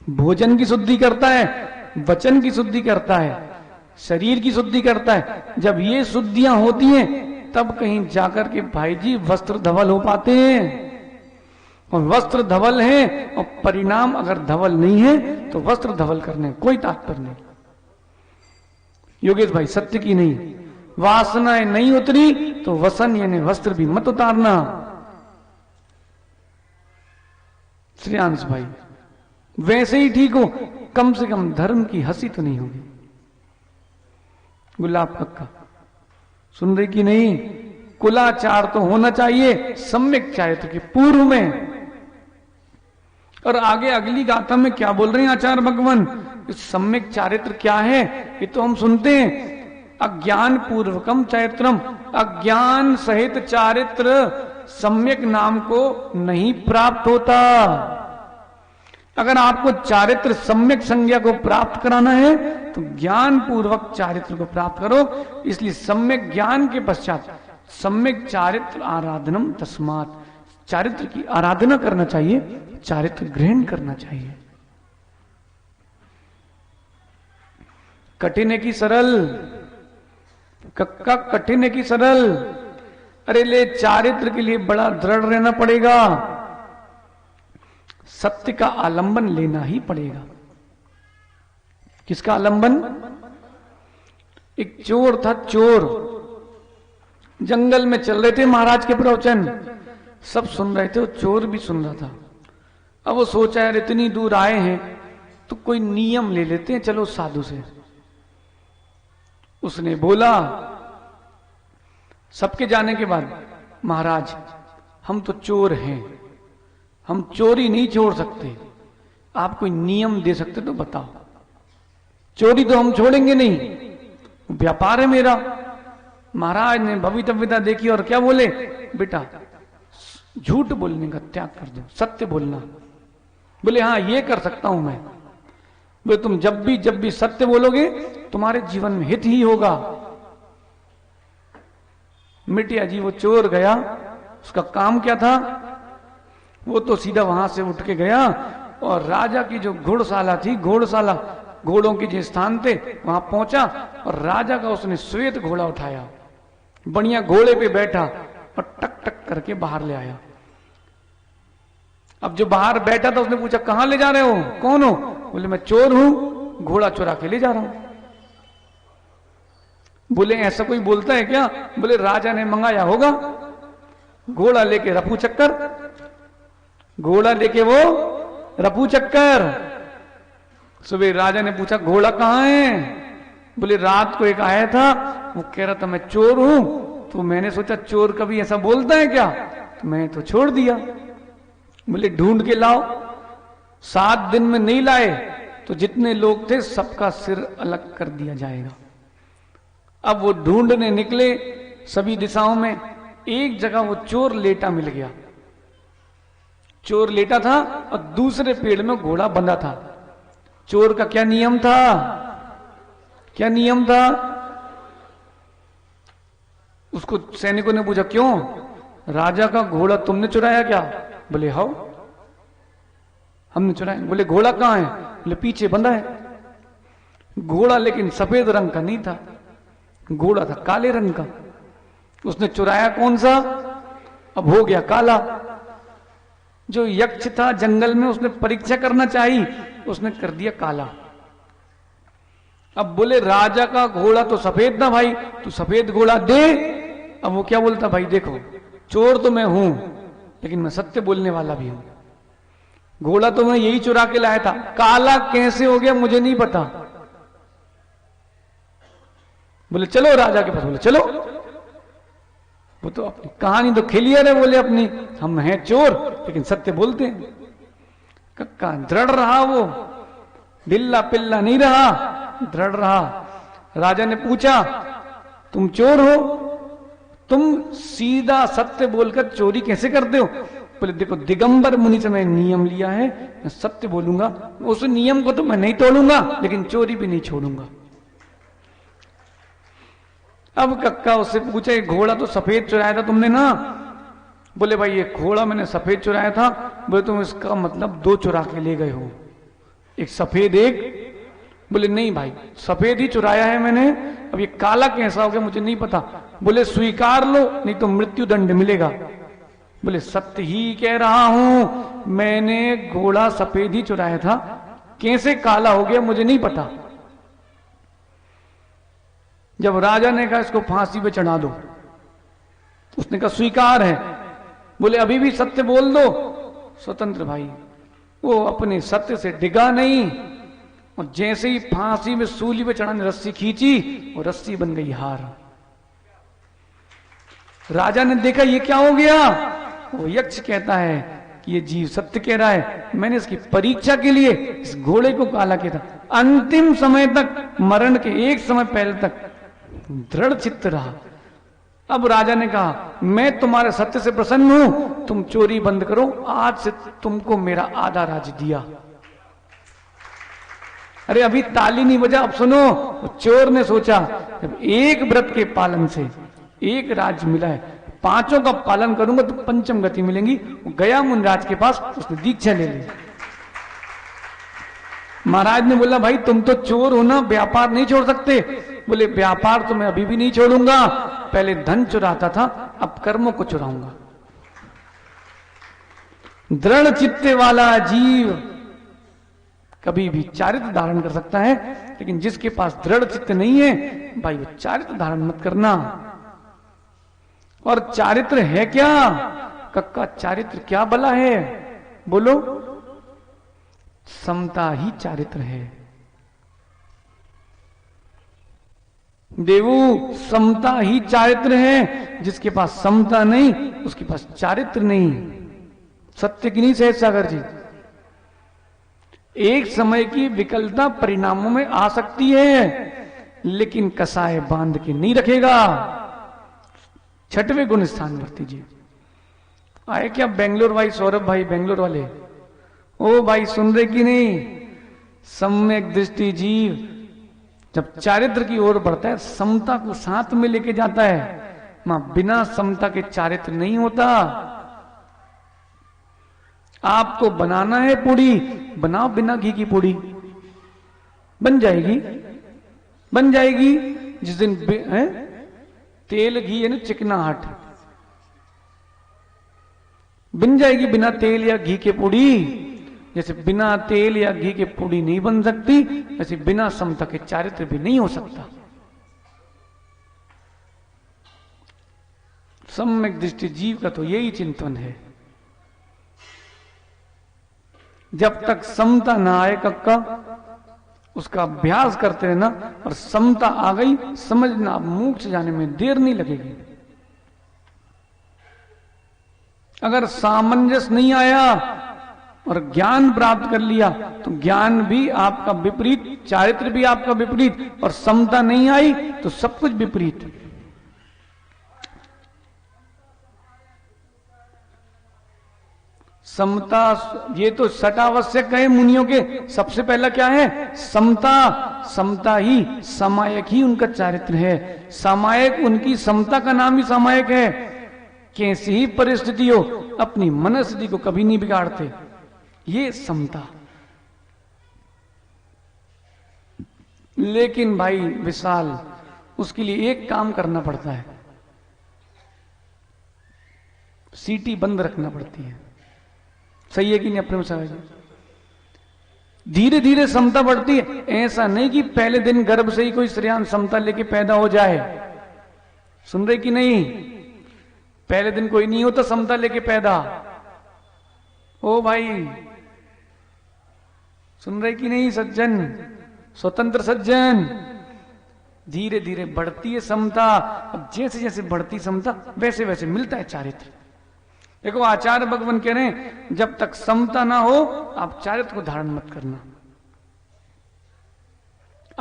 भोजन की शुद्धि करता है, वचन की शुद्धि करता है। शरीर की शुद्धि करता है। जब ये शुद्धियां होती हैं तब कहीं जाकर के भाई जी वस्त्र धवल हो पाते हैं। और वस्त्र धवल है और परिणाम अगर धवल नहीं है तो वस्त्र धवल करने कोई तात्पर्य नहीं। योगेश भाई सत्य की नहीं, वासनाएं नहीं उतरी तो वसन यानी वस्त्र भी मत उतारना। श्रेयांश भाई वैसे ही ठीक हो, कम से कम धर्म की हंसी तो नहीं होगी। गुलाब कक्का सुन रही कि नहीं? कुलाचार तो होना चाहिए सम्यक चारित्र के पूर्व में। और आगे अगली गाथा में क्या बोल रहे हैं आचार्य भगवान? सम्यक चारित्र क्या है ये तो हम सुनते हैं। अज्ञान पूर्वकम चारित्रम, अज्ञान सहित चारित्र सम्यक नाम को नहीं प्राप्त होता। अगर आपको चारित्र सम्यक संज्ञा को प्राप्त कराना है तो ज्ञान पूर्वक चारित्र को प्राप्त करो। इसलिए सम्यक ज्ञान के पश्चात सम्यक चारित्र आराधनम तस्मात्, चारित्र की आराधना करना चाहिए, चारित्र ग्रहण करना चाहिए। कठिन है कि सरल? कक्का कठिन है कि सरल? अरे ले चारित्र के लिए बड़ा दृढ़ रहना पड़ेगा, सत्य का आलंबन लेना ही पड़ेगा। किसका आलंबन? एक चोर था, चोर जंगल में चल रहे थे, महाराज के प्रवचन सब सुन रहे थे, वो चोर भी सुन रहा था। अब वो सोचा यार इतनी दूर आए हैं तो कोई नियम ले लेते हैं, चलो साधु से। उसने बोला सबके जाने के बाद, महाराज हम तो चोर हैं, हम चोरी नहीं छोड़ सकते, आप कोई नियम दे सकते तो बताओ। चोरी तो हम छोड़ेंगे नहीं, व्यापार है मेरा। महाराज ने भवितव्यता देखी और क्या बोले? बेटा झूठ बोलने का त्याग कर दो, सत्य बोलना। बोले हाँ ये कर सकता हूं मैं। बोले तुम जब भी सत्य बोलोगे तुम्हारे जीवन में हित ही होगा। मिटिया जी वो चोर गया, उसका काम क्या था? वो तो सीधा वहां से उठ के गया और राजा की जो घोड़शाला थी, घोड़शाला घोड़ों के जो स्थान थे वहां पहुंचा और राजा का उसने श्वेत घोड़ा उठाया, बढ़िया घोड़े पे बैठा और टक टक करके बाहर ले आया। अब जो बाहर बैठा था उसने पूछा कहां ले जा रहे हो, कौन हो? बोले मैं चोर हूं, घोड़ा चुरा के ले जा रहा हूं। बोले ऐसा कोई बोलता है क्या? बोले राजा ने मंगाया होगा। घोड़ा लेके रफू चक्कर, घोड़ा लेके वो रफू चक्कर। सुबह राजा ने पूछा घोड़ा कहां है? बोले रात को एक आया था, वो कह रहा था मैं चोर हूं, तो मैंने सोचा चोर कभी ऐसा बोलता है क्या, तो मैं तो छोड़ दिया। बोले ढूंढ के लाओ। 7 दिन में नहीं लाए तो जितने लोग थे सबका सिर अलग कर दिया जाएगा। अब वो ढूंढने निकले सभी दिशाओं में, एक जगह वो चोर लेटा मिल गया। चोर लेटा था और दूसरे पेड़ में घोड़ा बंधा था। चोर का क्या नियम था? क्या नियम था? उसको सैनिकों ने पूछा क्यों, राजा का घोड़ा तुमने चुराया क्या? बोले हाँ हमने चुराया। बोले घोड़ा कहां है? बोले पीछे बंधा है। घोड़ा लेकिन सफेद रंग का नहीं था, घोड़ा था काले रंग का। उसने चुराया कौन सा? अब हो गया काला। जो यक्ष था जंगल में उसने परीक्षा करना चाहिए, उसने कर दिया काला। अब बोले राजा का घोड़ा तो सफेद था भाई, तू सफेद घोड़ा दे। अब वो क्या बोलता, भाई देखो चोर तो मैं हूं लेकिन मैं सत्य बोलने वाला भी हूं, घोड़ा तो मैं यही चुरा के लाया था, काला कैसे हो गया मुझे नहीं पता। बोले चलो राजा के पास। बोले चलो। वो तो अपनी कहानी तो क्लियर है, बोले अपनी हम हैं चोर लेकिन सत्य बोलते हैं। कक्का दृढ़ रहा, वो ढिल्ला पिल्ला नहीं रहा, दृढ़ रहा। राजा ने पूछा तुम चोर हो, तुम सीधा सत्य बोलकर चोरी कैसे करते हो? बोले देखो दिगंबर मुनि से मैं नियम लिया है, मैं सत्य बोलूंगा, उस नियम को तो मैं नहीं तोड़ूंगा लेकिन चोरी भी नहीं छोड़ूंगा। अब कक्का उससे पूछे घोड़ा तो सफेद चुराया था तुमने ना? बोले भाई ये घोड़ा मैंने सफेद चुराया था। बोले तुम इसका मतलब 2 चुरा के ले गए हो, एक सफेद एक बोले नहीं भाई, सफेद ही चुराया है मैंने, अब ये काला कैसा हो गया मुझे नहीं पता। बोले स्वीकार लो नहीं तो मृत्यु दंड मिलेगा। बोले सत्य ही कह रहा हूं, मैंने घोड़ा सफेद ही चुराया था, कैसे काला हो गया मुझे नहीं पता। जब राजा ने कहा इसको फांसी पे चढ़ा दो, उसने कहा स्वीकार है। बोले अभी भी सत्य बोल दो। स्वतंत्र भाई वो अपने सत्य से डिगा नहीं, और जैसे ही फांसी में सूली पे चढ़ाने रस्सी खींची, वो रस्सी बन गई हार। राजा ने देखा ये क्या हो गया। वो यक्ष कहता है कि ये जीव सत्य कह रहा है, मैंने इसकी परीक्षा के लिए इस घोड़े को काला किया था। अंतिम समय तक, मरण के एक समय पहले तक दृढ़ चित्त रहा। अब राजा ने कहा मैं तुम्हारे सत्य से प्रसन्न हूं, तुम चोरी बंद करो, आज से तुमको मेरा आधा राज्य दिया। अरे अभी ताली नहीं बजा, अब सुनो। चोर ने सोचा जब एक व्रत के पालन से एक राज्य मिला है, पांचों का पालन करूंगा तो पंचम गति मिलेंगी। वो गया मुनराज के पास, उसने दीक्षा ले ली। महाराज ने बोला भाई तुम तो चोर हो ना, व्यापार नहीं छोड़ सकते। बोले व्यापार तो मैं अभी भी नहीं छोड़ूंगा, पहले धन चुराता था, अब कर्मों को चुराऊंगा। दृढ़ चित्ते वाला जीव कभी भी चारित्र धारण कर सकता है, लेकिन जिसके पास दृढ़ चित्त नहीं है भाई वो चारित्र धारण मत करना। और चारित्र है क्या? कक्का चारित्र क्या भला है? बोलो। समता ही चारित्र है। देवू समता ही चारित्र है। जिसके पास समता नहीं उसके पास चारित्र नहीं। सत्य की नहीं सहज सागर जी? एक समय की विकलता परिणामों में आ सकती है, लेकिन कसाय बांध के नहीं रखेगा। छठवें गुण स्थान पर दीजिए। आए क्या बेंगलोर भाई, सौरभ भाई बेंगलोर वाले? ओ भाई सुन रहे कि नहीं? सम्यक दृष्टि जीव जब चारित्र की ओर बढ़ता है, समता को साथ में लेके जाता है। मां बिना समता के चारित्र नहीं होता। आपको बनाना है पूड़ी, बनाओ बिना घी की पूड़ी, बन जाएगी, बन जाएगी। जिस दिन है तेल घी है ना, चिकनाहट, बन जाएगी बिना तेल या घी के पूड़ी। जैसे बिना तेल या घी के पूड़ी नहीं बन सकती, वैसे बिना समता के चारित्र भी नहीं हो सकता। सम्यक दृष्टि जीव का तो यही चिंतन है। जब तक समता ना आए कक्का, उसका अभ्यास करते रहना, और समता आ गई समझना, मोक्ष जाने में देर नहीं लगेगी। अगर सामंजस्य नहीं आया और ज्ञान प्राप्त कर लिया तो ज्ञान भी आपका विपरीत, चारित्र भी आपका विपरीत, और समता नहीं आई तो सब कुछ विपरीत। समता, ये तो सटावश्यक है मुनियों के। सबसे पहला क्या है? समता। समता ही, समायक ही उनका चारित्र है। समायक, उनकी समता का नाम ही समायक है। कैसी ही परिस्थिति हो, अपनी मनस्थिति को कभी नहीं बिगाड़ते। ये समता। लेकिन भाई विशाल, उसके लिए एक काम करना पड़ता है, सीटी बंद रखना पड़ती है। सही है कि नहीं अपने में? धीरे धीरे समता बढ़ती है। ऐसा नहीं कि पहले दिन गर्भ से ही कोई श्रेयान समता लेके पैदा हो जाए। सुन रहे कि नहीं? पहले दिन कोई नहीं होता समता लेके पैदा। ओ भाई सुन रहे कि नहीं सज्जन, स्वतंत्र सज्जन? धीरे धीरे बढ़ती है समता। अब जैसे जैसे बढ़ती समता वैसे वैसे मिलता है चारित्र। देखो आचार्य भगवान कह रहे हैं जब तक समता ना हो आप चारित्र को धारण मत करना।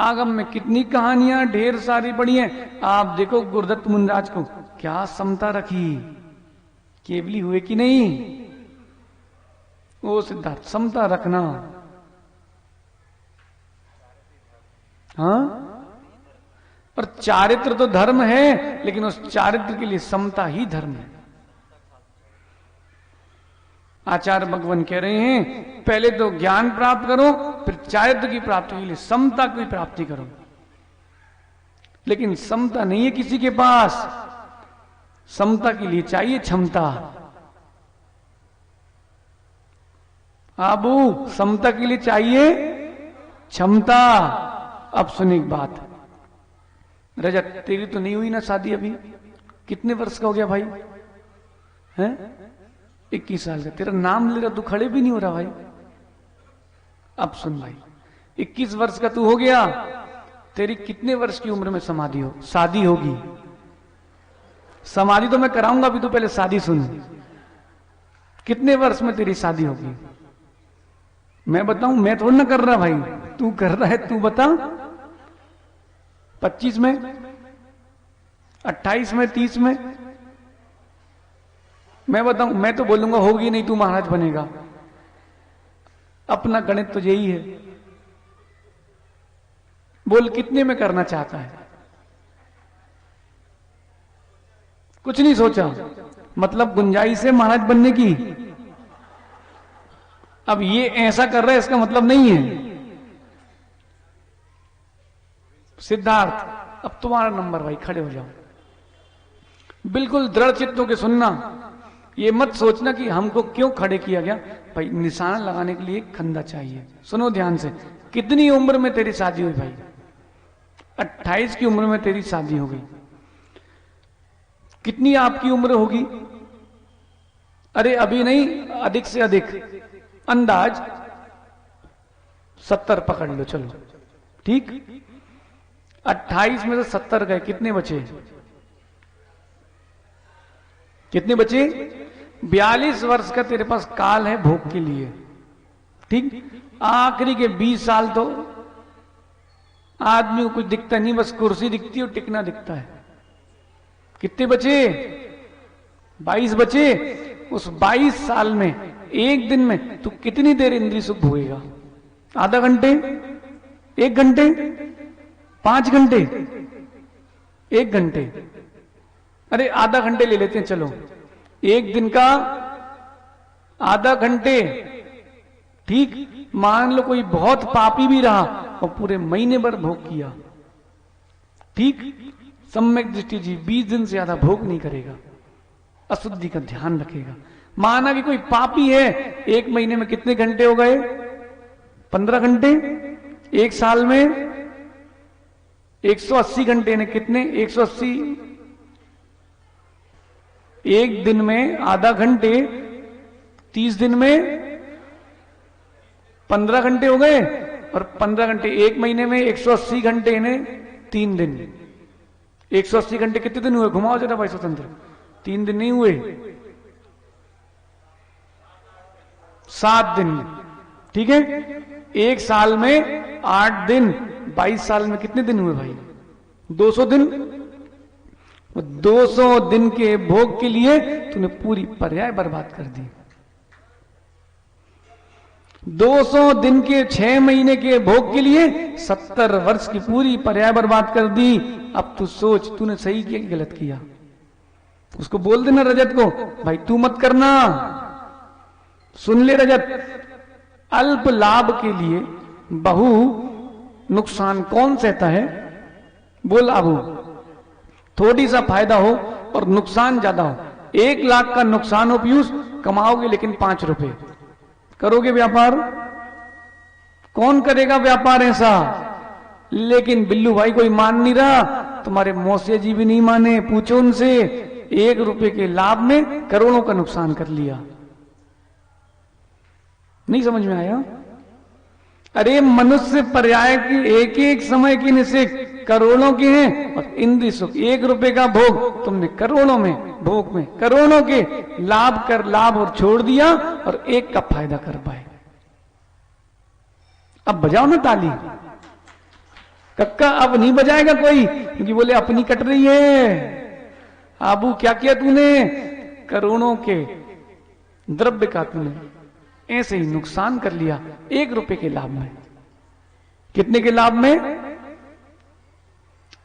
आगम में कितनी कहानियां ढेर सारी पड़ी हैं। आप देखो गुरुदत्त मुनिराज को क्या समता रखी, केवली हुए कि नहीं? वो सिद्धार्थ समता रखना। हाँ, पर चारित्र तो धर्म है, लेकिन उस चारित्र के लिए समता ही धर्म है। आचार्य भगवान कह रहे हैं पहले तो ज्ञान प्राप्त करो, फिर चारित्र की प्राप्ति के लिए समता की प्राप्ति करो। लेकिन समता नहीं है किसी के पास। समता के लिए चाहिए क्षमता। आबू समता के लिए चाहिए क्षमता। अब सुनिए एक बात, रजत तेरी तो नहीं हुई ना शादी अभी? कितने वर्ष का हो गया भाई? हैं 21 साल का। तेरा नाम ले रहा, तू खड़े भी नहीं हो रहा भाई। अब सुन भाई, 21 वर्ष का तू हो गया, तेरी कितने वर्ष की उम्र में समाधि हो शादी होगी? समाधि तो मैं कराऊंगा, अभी तो पहले शादी सुन। कितने वर्ष में तेरी शादी होगी? मैं बताऊं? मैं थोड़ा ना कर रहा भाई, तू कर रहा है। तू बता, 25 में, 28 में, 30 में? मैं बताऊं? मैं तो बोलूंगा होगी नहीं, तू महाराज बनेगा। अपना गणित तो यही है। बोल कितने में करना चाहता है? कुछ नहीं सोचा, मतलब गुंजाइश है महाराज बनने की। अब ये ऐसा कर रहा है, इसका मतलब नहीं है। सिद्धार्थ अब तुम्हारा नंबर भाई, खड़े हो जाओ। बिल्कुल दृढ़ चित्त होकर सुनना। ये मत सोचना कि हमको क्यों खड़े किया गया भाई। निशाना लगाने के लिए खंदा चाहिए। सुनो ध्यान से। कितनी उम्र में तेरी शादी हुई भाई? 28 की उम्र में तेरी शादी हो गई। कितनी आपकी उम्र होगी? अरे अभी नहीं, अधिक से अधिक अंदाज 70 पकड़ लो, चलो ठीक। 28 में से 70 गए, कितने बचे? कितने बचे? 42 वर्ष का तेरे पास काल है भोग के लिए, ठीक। आखिरी के 20 साल तो आदमी को कुछ दिखता नहीं, बस कुर्सी दिखती है और टिकना दिखता है। कितने बचे? 22 बचे। उस 22 साल में एक दिन में तू कितनी देर इंद्रिय सुख भोगेगा? आधा घंटे, 1 घंटे, 5 घंटे, 1 घंटे? अरे आधा घंटे ले लेते हैं, चलो। एक दिन का आधा घंटे, ठीक। मान लो कोई बहुत पापी भी रहा और पूरे महीने भर भोग किया, ठीक। सम्यक दृष्टि जी 20 दिन से ज्यादा भोग नहीं करेगा, अशुद्धि का ध्यान रखेगा। माना कि कोई पापी है, 1 महीने में कितने घंटे हो गए? 15 घंटे। 1 साल में 180 घंटे ने कितने? 180। एक दिन में आधा घंटे, 30 दिन में 15 घंटे हो गए। और 15 घंटे 1 महीने में 180 घंटे ने 3 दिन। 180 घंटे कितने दिन हुए? घुमाओ जरा भाई स्वतंत्र। 3 दिन नहीं हुए, 7 दिन, ठीक है। 1 साल में 8 दिन, 22 साल में कितने दिन हुए भाई? 200 दिन। 200 दिन के भोग के लिए तूने पूरी पर्याय बर्बाद कर दी। 200 दिन के 6 महीने के भोग के लिए 70 वर्ष की पूरी पर्याय बर्बाद कर दी। अब तू सोच, तूने सही किया कि गलत किया? उसको बोल देना रजत को, भाई तू मत करना। सुन ले रजत, अल्प लाभ के लिए बहु नुकसान कौन सहता है? बोल आबू। थोड़ी सा फायदा हो और नुकसान ज्यादा हो। 1 लाख का नुकसान हो पीयूष, कमाओगे लेकिन 5 रुपए। करोगे व्यापार? कौन करेगा व्यापार ऐसा? लेकिन बिल्लू भाई कोई मान नहीं रहा, तुम्हारे मौसे जी भी नहीं माने, पूछो उनसे। 1 रुपए के लाभ में करोड़ों का नुकसान कर लिया। नहीं समझ में आया? अरे मनुष्य पर्याय की एक एक समय की निश्चित करोड़ों के हैं, और इंद्रिय सुख 1 रुपए का भोग तुमने करोड़ों में भोग में करोड़ों के लाभ कर लाभ और छोड़ दिया, और 1 का फायदा कर पाए। अब बजाओ ना ताली। कक्का अब नहीं बजाएगा कोई, क्योंकि बोले अपनी कट रही है। आबू क्या किया तूने? करोड़ों के द्रव्य का तूने ऐसे ही नुकसान कर लिया 1 रुपए के लाभ में। कितने के लाभ में?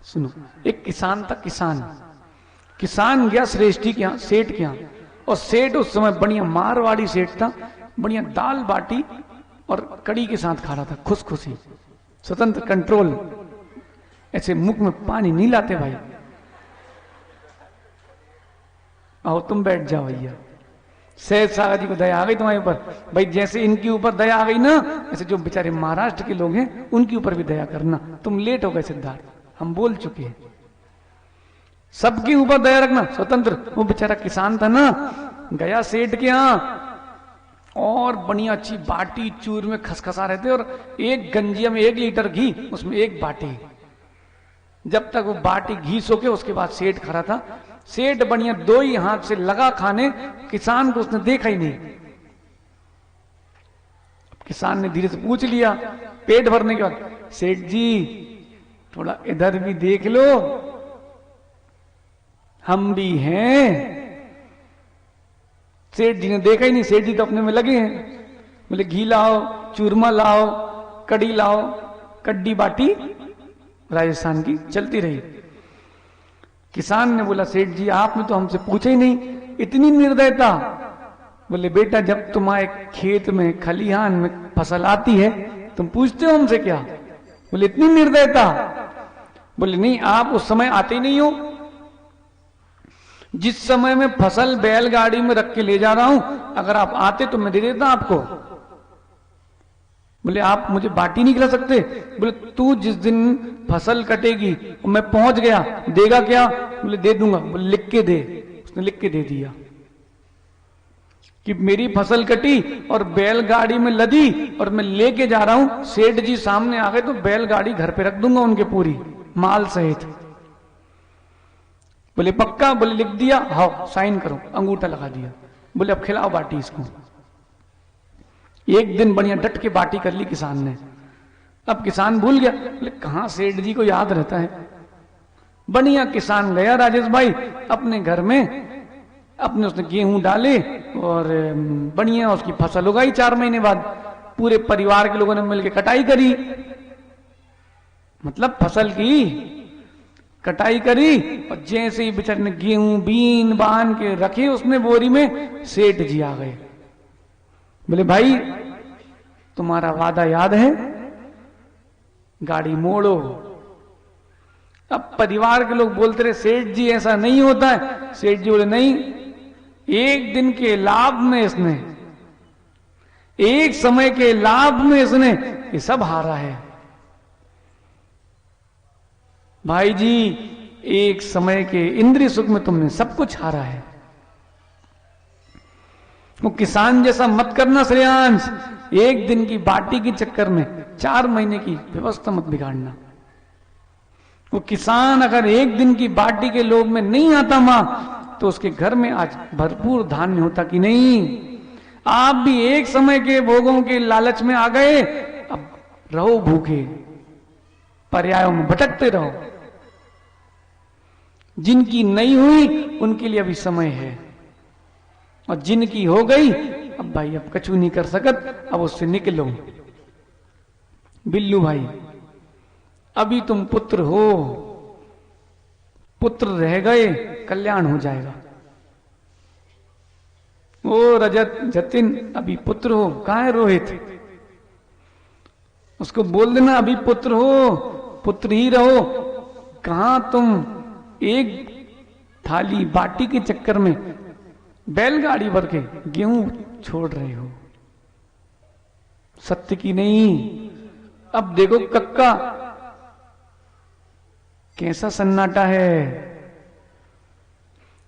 सुनो, एक किसान था। किसान गया श्रेष्ठी के यहां, सेठ के यहां, और सेठ उस समय बढ़िया मारवाड़ी सेठ था, बढ़िया दाल बाटी और कड़ी के साथ खा रहा था, खुशी स्वतंत्र कंट्रोल। ऐसे मुख में पानी नहीं लाते भाई। आओ तुम बैठ जाओ भैया। सहज सागर जी को दया आ गई तुम्हारे ऊपर भाई। जैसे इनके ऊपर दया आ गई ना, ऐसे जो बेचारे महाराष्ट्र के लोग हैं उनके ऊपर भी दया करना। तुम लेट हो गए सिद्धार्थ, हम बोल चुके हैं। सबके ऊपर दया रखना। स्वतंत्र, वो बेचारा किसान था ना, गया सेठ के यहाँ और बढ़िया अच्छी बाटी चूर में खसखसा रहे थे, और एक गंजिया में 1 लीटर घी, उसमें 1 बाटी। जब तक वो बाटी घी सोके उसके बाद सेठ खड़ा था। सेठ बढ़िया 2 ही हाथ से लगा खाने, किसान को उसने देखा ही नहीं। किसान ने धीरे से पूछ लिया पेट भरने के बाद, सेठ जी थोड़ा इधर भी देख लो, हम भी हैं। सेठ जी ने देखा ही नहीं, सेठ जी तो अपने में लगे हैं। बोले घी लाओ, चूरमा लाओ, कड़ी लाओ। कड्डी बाटी राजस्थान की चलती रही। किसान ने बोला सेठ जी आपने तो हमसे पूछा ही नहीं, इतनी निर्दयता। बोले बेटा जब तुम्हारे खेत में खलिहान में फसल आती है तुम पूछते हो हमसे क्या? बोले इतनी निर्दयता। बोले नहीं आप उस समय आते ही नहीं हो। जिस समय में फसल बैलगाड़ी में रख के ले जा रहा हूं, अगर आप आते तो मैं दे देता आपको। बोले आप मुझे बाटी नहीं खिला सकते? बोले तू जिस दिन फसल कटेगी मैं पहुंच गया, देगा क्या? बोले दे दूंगा। बोले लिख के दे। उसने लिख के दे दिया कि मेरी फसल कटी और बैलगाड़ी में लदी और मैं लेके जा रहा हूं, सेठ जी सामने आ गए तो बैलगाड़ी घर पे रख दूंगा उनके पूरी माल सहित। बोले पक्का? बोले लिख दिया। हाँ साइन करो, अंगूठा लगा दिया। बोले अब खिलाओ बाटी इसको। एक दिन बढ़िया डट के बाटी कर ली किसान ने। अब किसान भूल गया। बोले कहां सेठ जी को याद रहता है। बढ़िया किसान गया राजेश भाई अपने घर में, अपने उसने गेहूं डाले और बढ़िया उसकी फसल उगाई। 4 महीने बाद पूरे परिवार के लोगों ने मिलकर कटाई करी, मतलब फसल की कटाई करी। और जैसे ही बेचारे ने गेहूं बीन बांध के रखे उसने बोरी में, सेठ जी आ गए। बोले भाई तुम्हारा वादा याद है, गाड़ी मोड़ो। अब परिवार के लोग बोलते रहे सेठ जी ऐसा नहीं होता है। सेठ जी बोले नहीं, एक दिन के लाभ में इसने, एक समय के लाभ में इसने ये सब हारा है। भाई जी एक समय के इंद्रिय सुख में तुमने सब कुछ हारा है। वो किसान जैसा मत करना श्रेयांश। एक दिन की बाटी के चक्कर में 4 महीने की व्यवस्था मत बिगाड़ना। वो किसान अगर एक दिन की बाटी के लोभ में नहीं आता मां, तो उसके घर में आज भरपूर धान्य होता कि नहीं। आप भी एक समय के भोगों के लालच में आ गए, अब रहो भूखे, पर्यायों में भटकते रहो। जिनकी नहीं हुई उनके लिए अभी समय है, और जिनकी हो गई अब भाई अब कछु नहीं कर सकत, अब उससे निकलो। बिल्लू भाई अभी तुम पुत्र हो, पुत्र रह गए कल्याण हो जाएगा। ओ रजत जतिन अभी पुत्र हो। कहां है रोहित? उसको बोल देना अभी पुत्र हो, पुत्र ही रहो। कहां तुम एक थाली बाटी के चक्कर में बैलगाड़ी भर के गेहूं छोड़ रहे हो। सत्य की नहीं। अब देखो कक्का कैसा सन्नाटा है।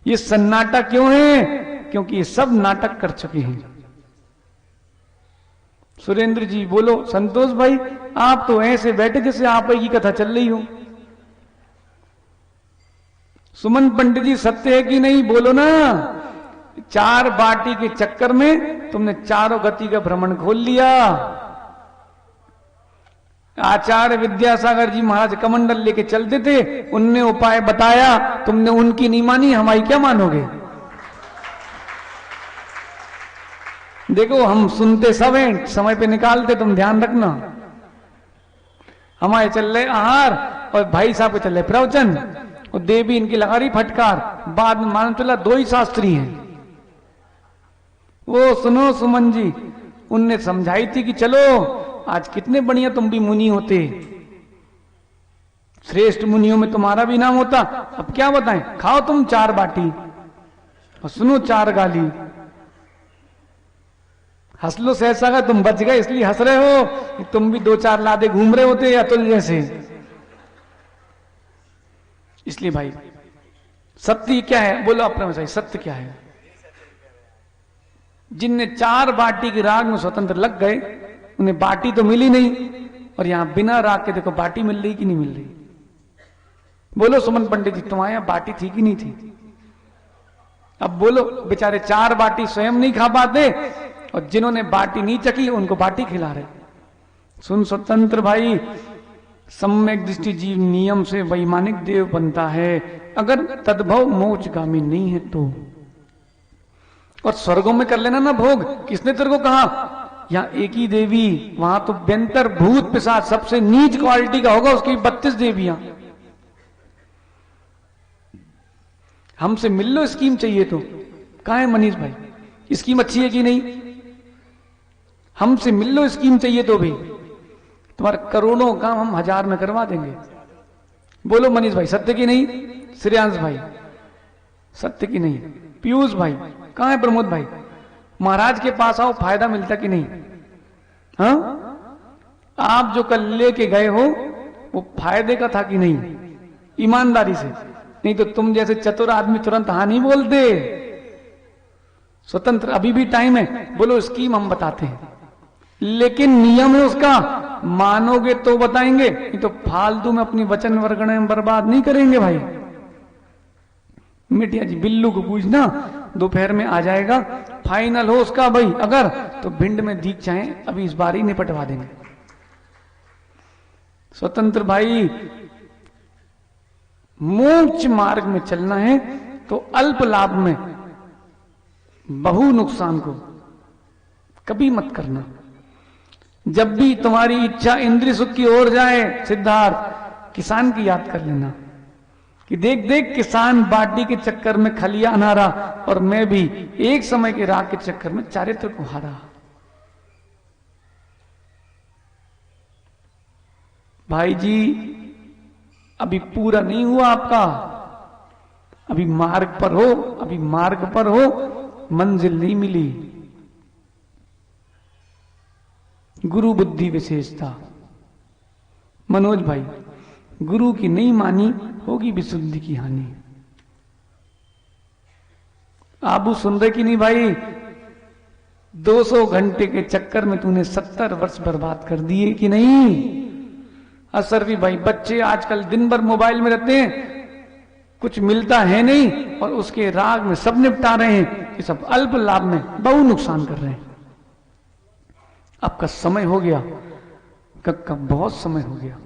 ये सन्नाटा क्यों है? क्योंकि ये सब नाटक कर चुके हैं। सुरेंद्र जी बोलो। संतोष भाई आप तो ऐसे बैठे जैसे आप ही की कथा चल रही हो। सुमन पंडित जी सत्य है कि नहीं बोलो ना। 4 बाटी के चक्कर में तुमने चारों गति का भ्रमण खोल लिया। आचार्य विद्यासागर जी महाराज कमंडल लेके चलते थे, उनने उपाय बताया, तुमने उनकी नहीं मानी, हमारी क्या मानोगे? देखो हम सुनते सब हैं, समय पे निकालते, तुम ध्यान रखना। हमारे चल रहे आहार और भाई साहब के चल रहे प्रवचन, और देवी इनकी लगा रही फटकार। बाद में मालूम चला 2 ही शास्त्री हैं। वो सुनो सुमन जी, उनने समझाई थी कि चलो आज कितने बढ़िया तुम भी मुनि होते, श्रेष्ठ मुनियों में तुम्हारा भी नाम होता। अब क्या बताएं, खाओ तुम 4 बाटी और सुनो 4 गाली। हंस लो सहसा का, तुम बच गए इसलिए हंस रहे हो कि तुम भी 2-4 लादे घूम रहे होते अतुल जैसे। इसलिए भाई सत्य क्या है, बोलो अपने में सही, सत्य क्या है? जिनने 4 बाटी के राग में स्वतंत्र लग गए उन्हें बाटी तो मिली नहीं, और यहां बिना राग के देखो बाटी मिल रही कि नहीं मिल रही? बोलो सुमन पंडित जी, तुम्हारे यहां बाटी थी कि नहीं थी? अब बोलो, बेचारे 4 बाटी स्वयं नहीं खा पाते और जिन्होंने बाटी नहीं चकी उनको बाटी खिला रहे। सुन स्वतंत्र भाई, सम्यक दृष्टि जीव नियम से वैमानिक देव बनता है, अगर तद्भव मोक्षगामी नहीं है तो। और स्वर्गों में कर लेना ना भोग, किसने तेरे को कहा? यहां एक ही देवी, वहां तो व्यंतर भूत पिशाच सबसे नीच क्वालिटी का होगा, उसकी 32 देवियां। हमसे मिल लो, स्कीम चाहिए तो। कहां है मनीष भाई, स्कीम अच्छी है कि नहीं? हमसे मिल लो, स्कीम चाहिए तो भी। तुम्हारे करोड़ों काम हम 1000 में करवा देंगे। बोलो मनीष भाई, सत्य की नहीं? श्रेयांश भाई, सत्य की नहीं? पीयूष भाई, कहां है प्रमोद भाई? महाराज के पास आओ, फायदा मिलता कि नहीं? हाँ, आप जो कल लेके गए हो वो फायदे का था कि नहीं? ईमानदारी से, नहीं तो तुम जैसे चतुर आदमी तुरंत हाँ नहीं बोलते। स्वतंत्र अभी भी टाइम है, बोलो स्कीम हम बताते हैं, लेकिन नियम है उसका, मानोगे तो बताएंगे, नहीं तो फालतू में अपनी वचन वर्गणे में बर्बाद नहीं करेंगे भाई। मिटिया जी बिल्लू को पूछना, दोपहर में आ जाएगा, फाइनल हो उसका भाई, अगर तो भिंड में दीख चाहे अभी इस बार ही निपटवा देंगे। स्वतंत्र भाई, मोक्ष मार्ग में चलना है तो अल्प लाभ में बहु नुकसान को कभी मत करना। जब भी तुम्हारी इच्छा इंद्रिय सुख की ओर जाए, सिद्धार्थ किसान की याद कर लेना कि देख देख किसान बाटी के चक्कर में खलिया अनारा, और मैं भी एक समय के राग के चक्कर में चारित्र को हारा। भाई जी अभी पूरा नहीं हुआ आपका, अभी मार्ग पर हो, अभी मार्ग पर हो, मंजिल नहीं मिली। गुरु बुद्धि विशेषता। मनोज भाई, गुरु की नहीं मानी होगी विशुद्धि की हानि। आबू सुन रहे कि नहीं भाई? 200 घंटे के चक्कर में तूने 70 वर्ष बर्बाद कर दिए कि नहीं? असर भी भाई, बच्चे आजकल दिन भर मोबाइल में रहते हैं, कुछ मिलता है नहीं और उसके राग में सब निपटा रहे हैं, ये सब अल्प लाभ में बहु नुकसान कर रहे हैं। आपका समय हो गया, कब बहुत समय हो गया।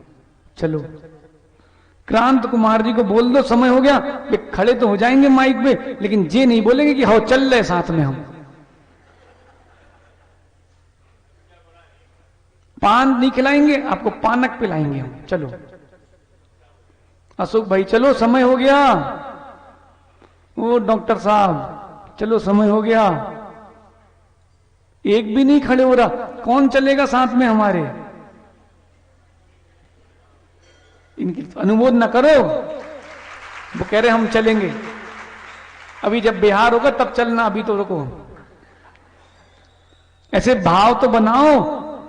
चलो क्रांत कुमार जी को बोल दो समय हो गया, वे खड़े तो हो जाएंगे माइक पे, लेकिन ये नहीं बोलेंगे कि हाँ चल रहे साथ में हम। पान नहीं खिलाएंगे आपको, पानक पिलाएंगे हम। चलो अशोक भाई, चलो समय हो गया। वो डॉक्टर साहब, चलो समय हो गया। एक भी नहीं खड़े हो रहा, कौन चलेगा साथ में हमारे? इनकी अनुमोद न करो। वो कह रहे हम चलेंगे, अभी जब बिहार होगा तब चलना, अभी तो रुको। ऐसे भाव तो बनाओ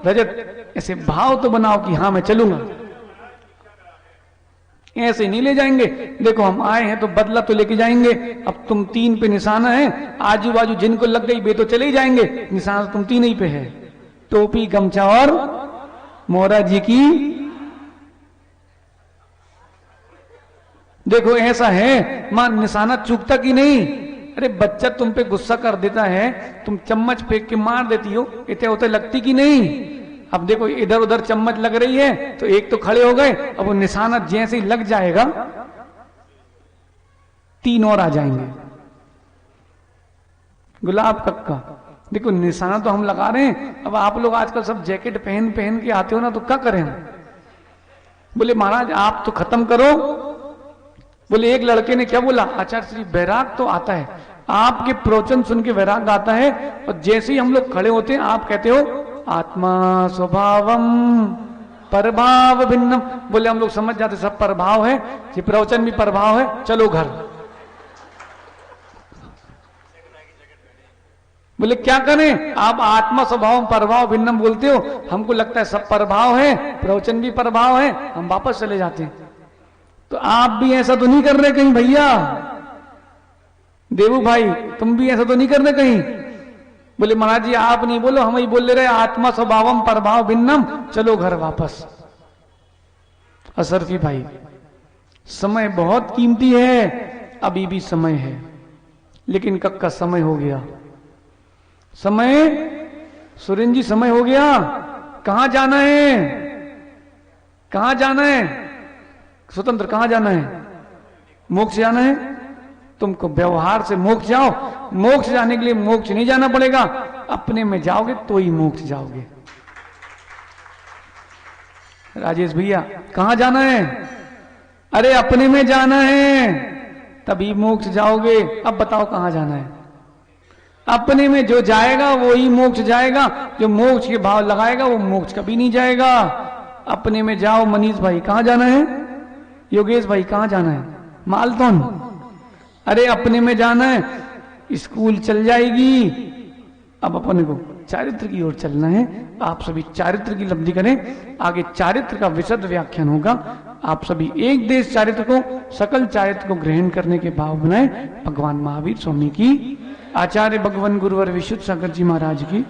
रजत, ऐसे भाव तो बनाओ कि हाँ मैं चलूंगा। ऐसे नहीं ले जाएंगे। देखो हम आए हैं तो बदला तो लेके जाएंगे। अब तुम 3 पे निशाना है, आजू बाजू जिनको लग गई वे तो चले ही जाएंगे, निशाना तुम 3 ही पे है, टोपी गमछा और मोहरा जी की। देखो ऐसा है, मां निशाना चूकता कि नहीं? अरे बच्चा तुम पे गुस्सा कर देता है, तुम चम्मच फेंक के मार देती हो, इतने होते लगती कि नहीं? अब देखो इधर उधर चम्मच लग रही है तो एक तो खड़े हो गए, अब वो निशाना जैसे ही लग जाएगा 3 और आ जाएंगे। गुलाब कक्का, देखो निशाना तो हम लगा रहे हैं, अब आप लोग आजकल सब जैकेट पहन पहन के आते हो ना, तो क्या करें हम? बोले महाराज आप तो खत्म करो। बोले एक लड़के ने क्या बोला, आचार्य श्री बैराग तो आता है, आपके प्रवचन सुन के वैराग्य आता है, और जैसे ही हम लोग खड़े होते हैं आप कहते हो आत्मा स्वभावम परभाव भिन्नम। बोले हम लोग समझ जाते सब प्रभाव है, ये प्रवचन भी प्रभाव है, चलो घर। बोले क्या करें, आप आत्मा स्वभाव प्रभाव भिन्नम बोलते हो, हमको लगता है सब प्रभाव है, प्रवचन भी प्रभाव है, हम वापस चले जाते हैं। तो आप भी ऐसा तो नहीं कर रहे कहीं भैया, देवू भाई तुम भी ऐसा तो नहीं कर रहे कहीं? बोले महाराज जी आप नहीं बोलो, हम ही बोल ले रहे आत्मा स्वभावम प्रभाव भिन्नम, चलो घर वापस। असरफी भाई समय बहुत कीमती है, अभी भी समय है, लेकिन कब का समय हो गया, समय सुरेंद्र जी समय हो गया। कहां जाना है, कहां जाना है, स्वतंत्र कहां जाना है, मोक्ष जाना है। तुमको व्यवहार से मोक्ष जाओ, मोक्ष जाने के लिए मोक्ष नहीं जाना पड़ेगा, अपने में जाओगे तो ही मोक्ष जाओगे। राजेश भैया कहां जाना है, अरे अपने में जाना है तभी मोक्ष जाओगे। अब बताओ कहां जाना है, अपने में जो जाएगा वो ही मोक्ष जाएगा, जो मोक्ष के भाव लगाएगा वो मोक्ष कभी नहीं जाएगा। अपने में जाओ। मनीष भाई कहां जाना है, योगेश भाई कहां जाना है, मालतोन, अरे अपने में जाना है, स्कूल चल जाएगी, अब अपने को चारित्र की ओर चलना है। आप सभी चारित्र की लब्धि करें, आगे चारित्र का विशद व्याख्यान होगा। आप सभी एक देश चारित्र को, सकल चारित्र को ग्रहण करने के भाव बनाए। भगवान महावीर स्वामी की, आचार्य भगवान गुरुवर विशुद्ध सागर जी महाराज की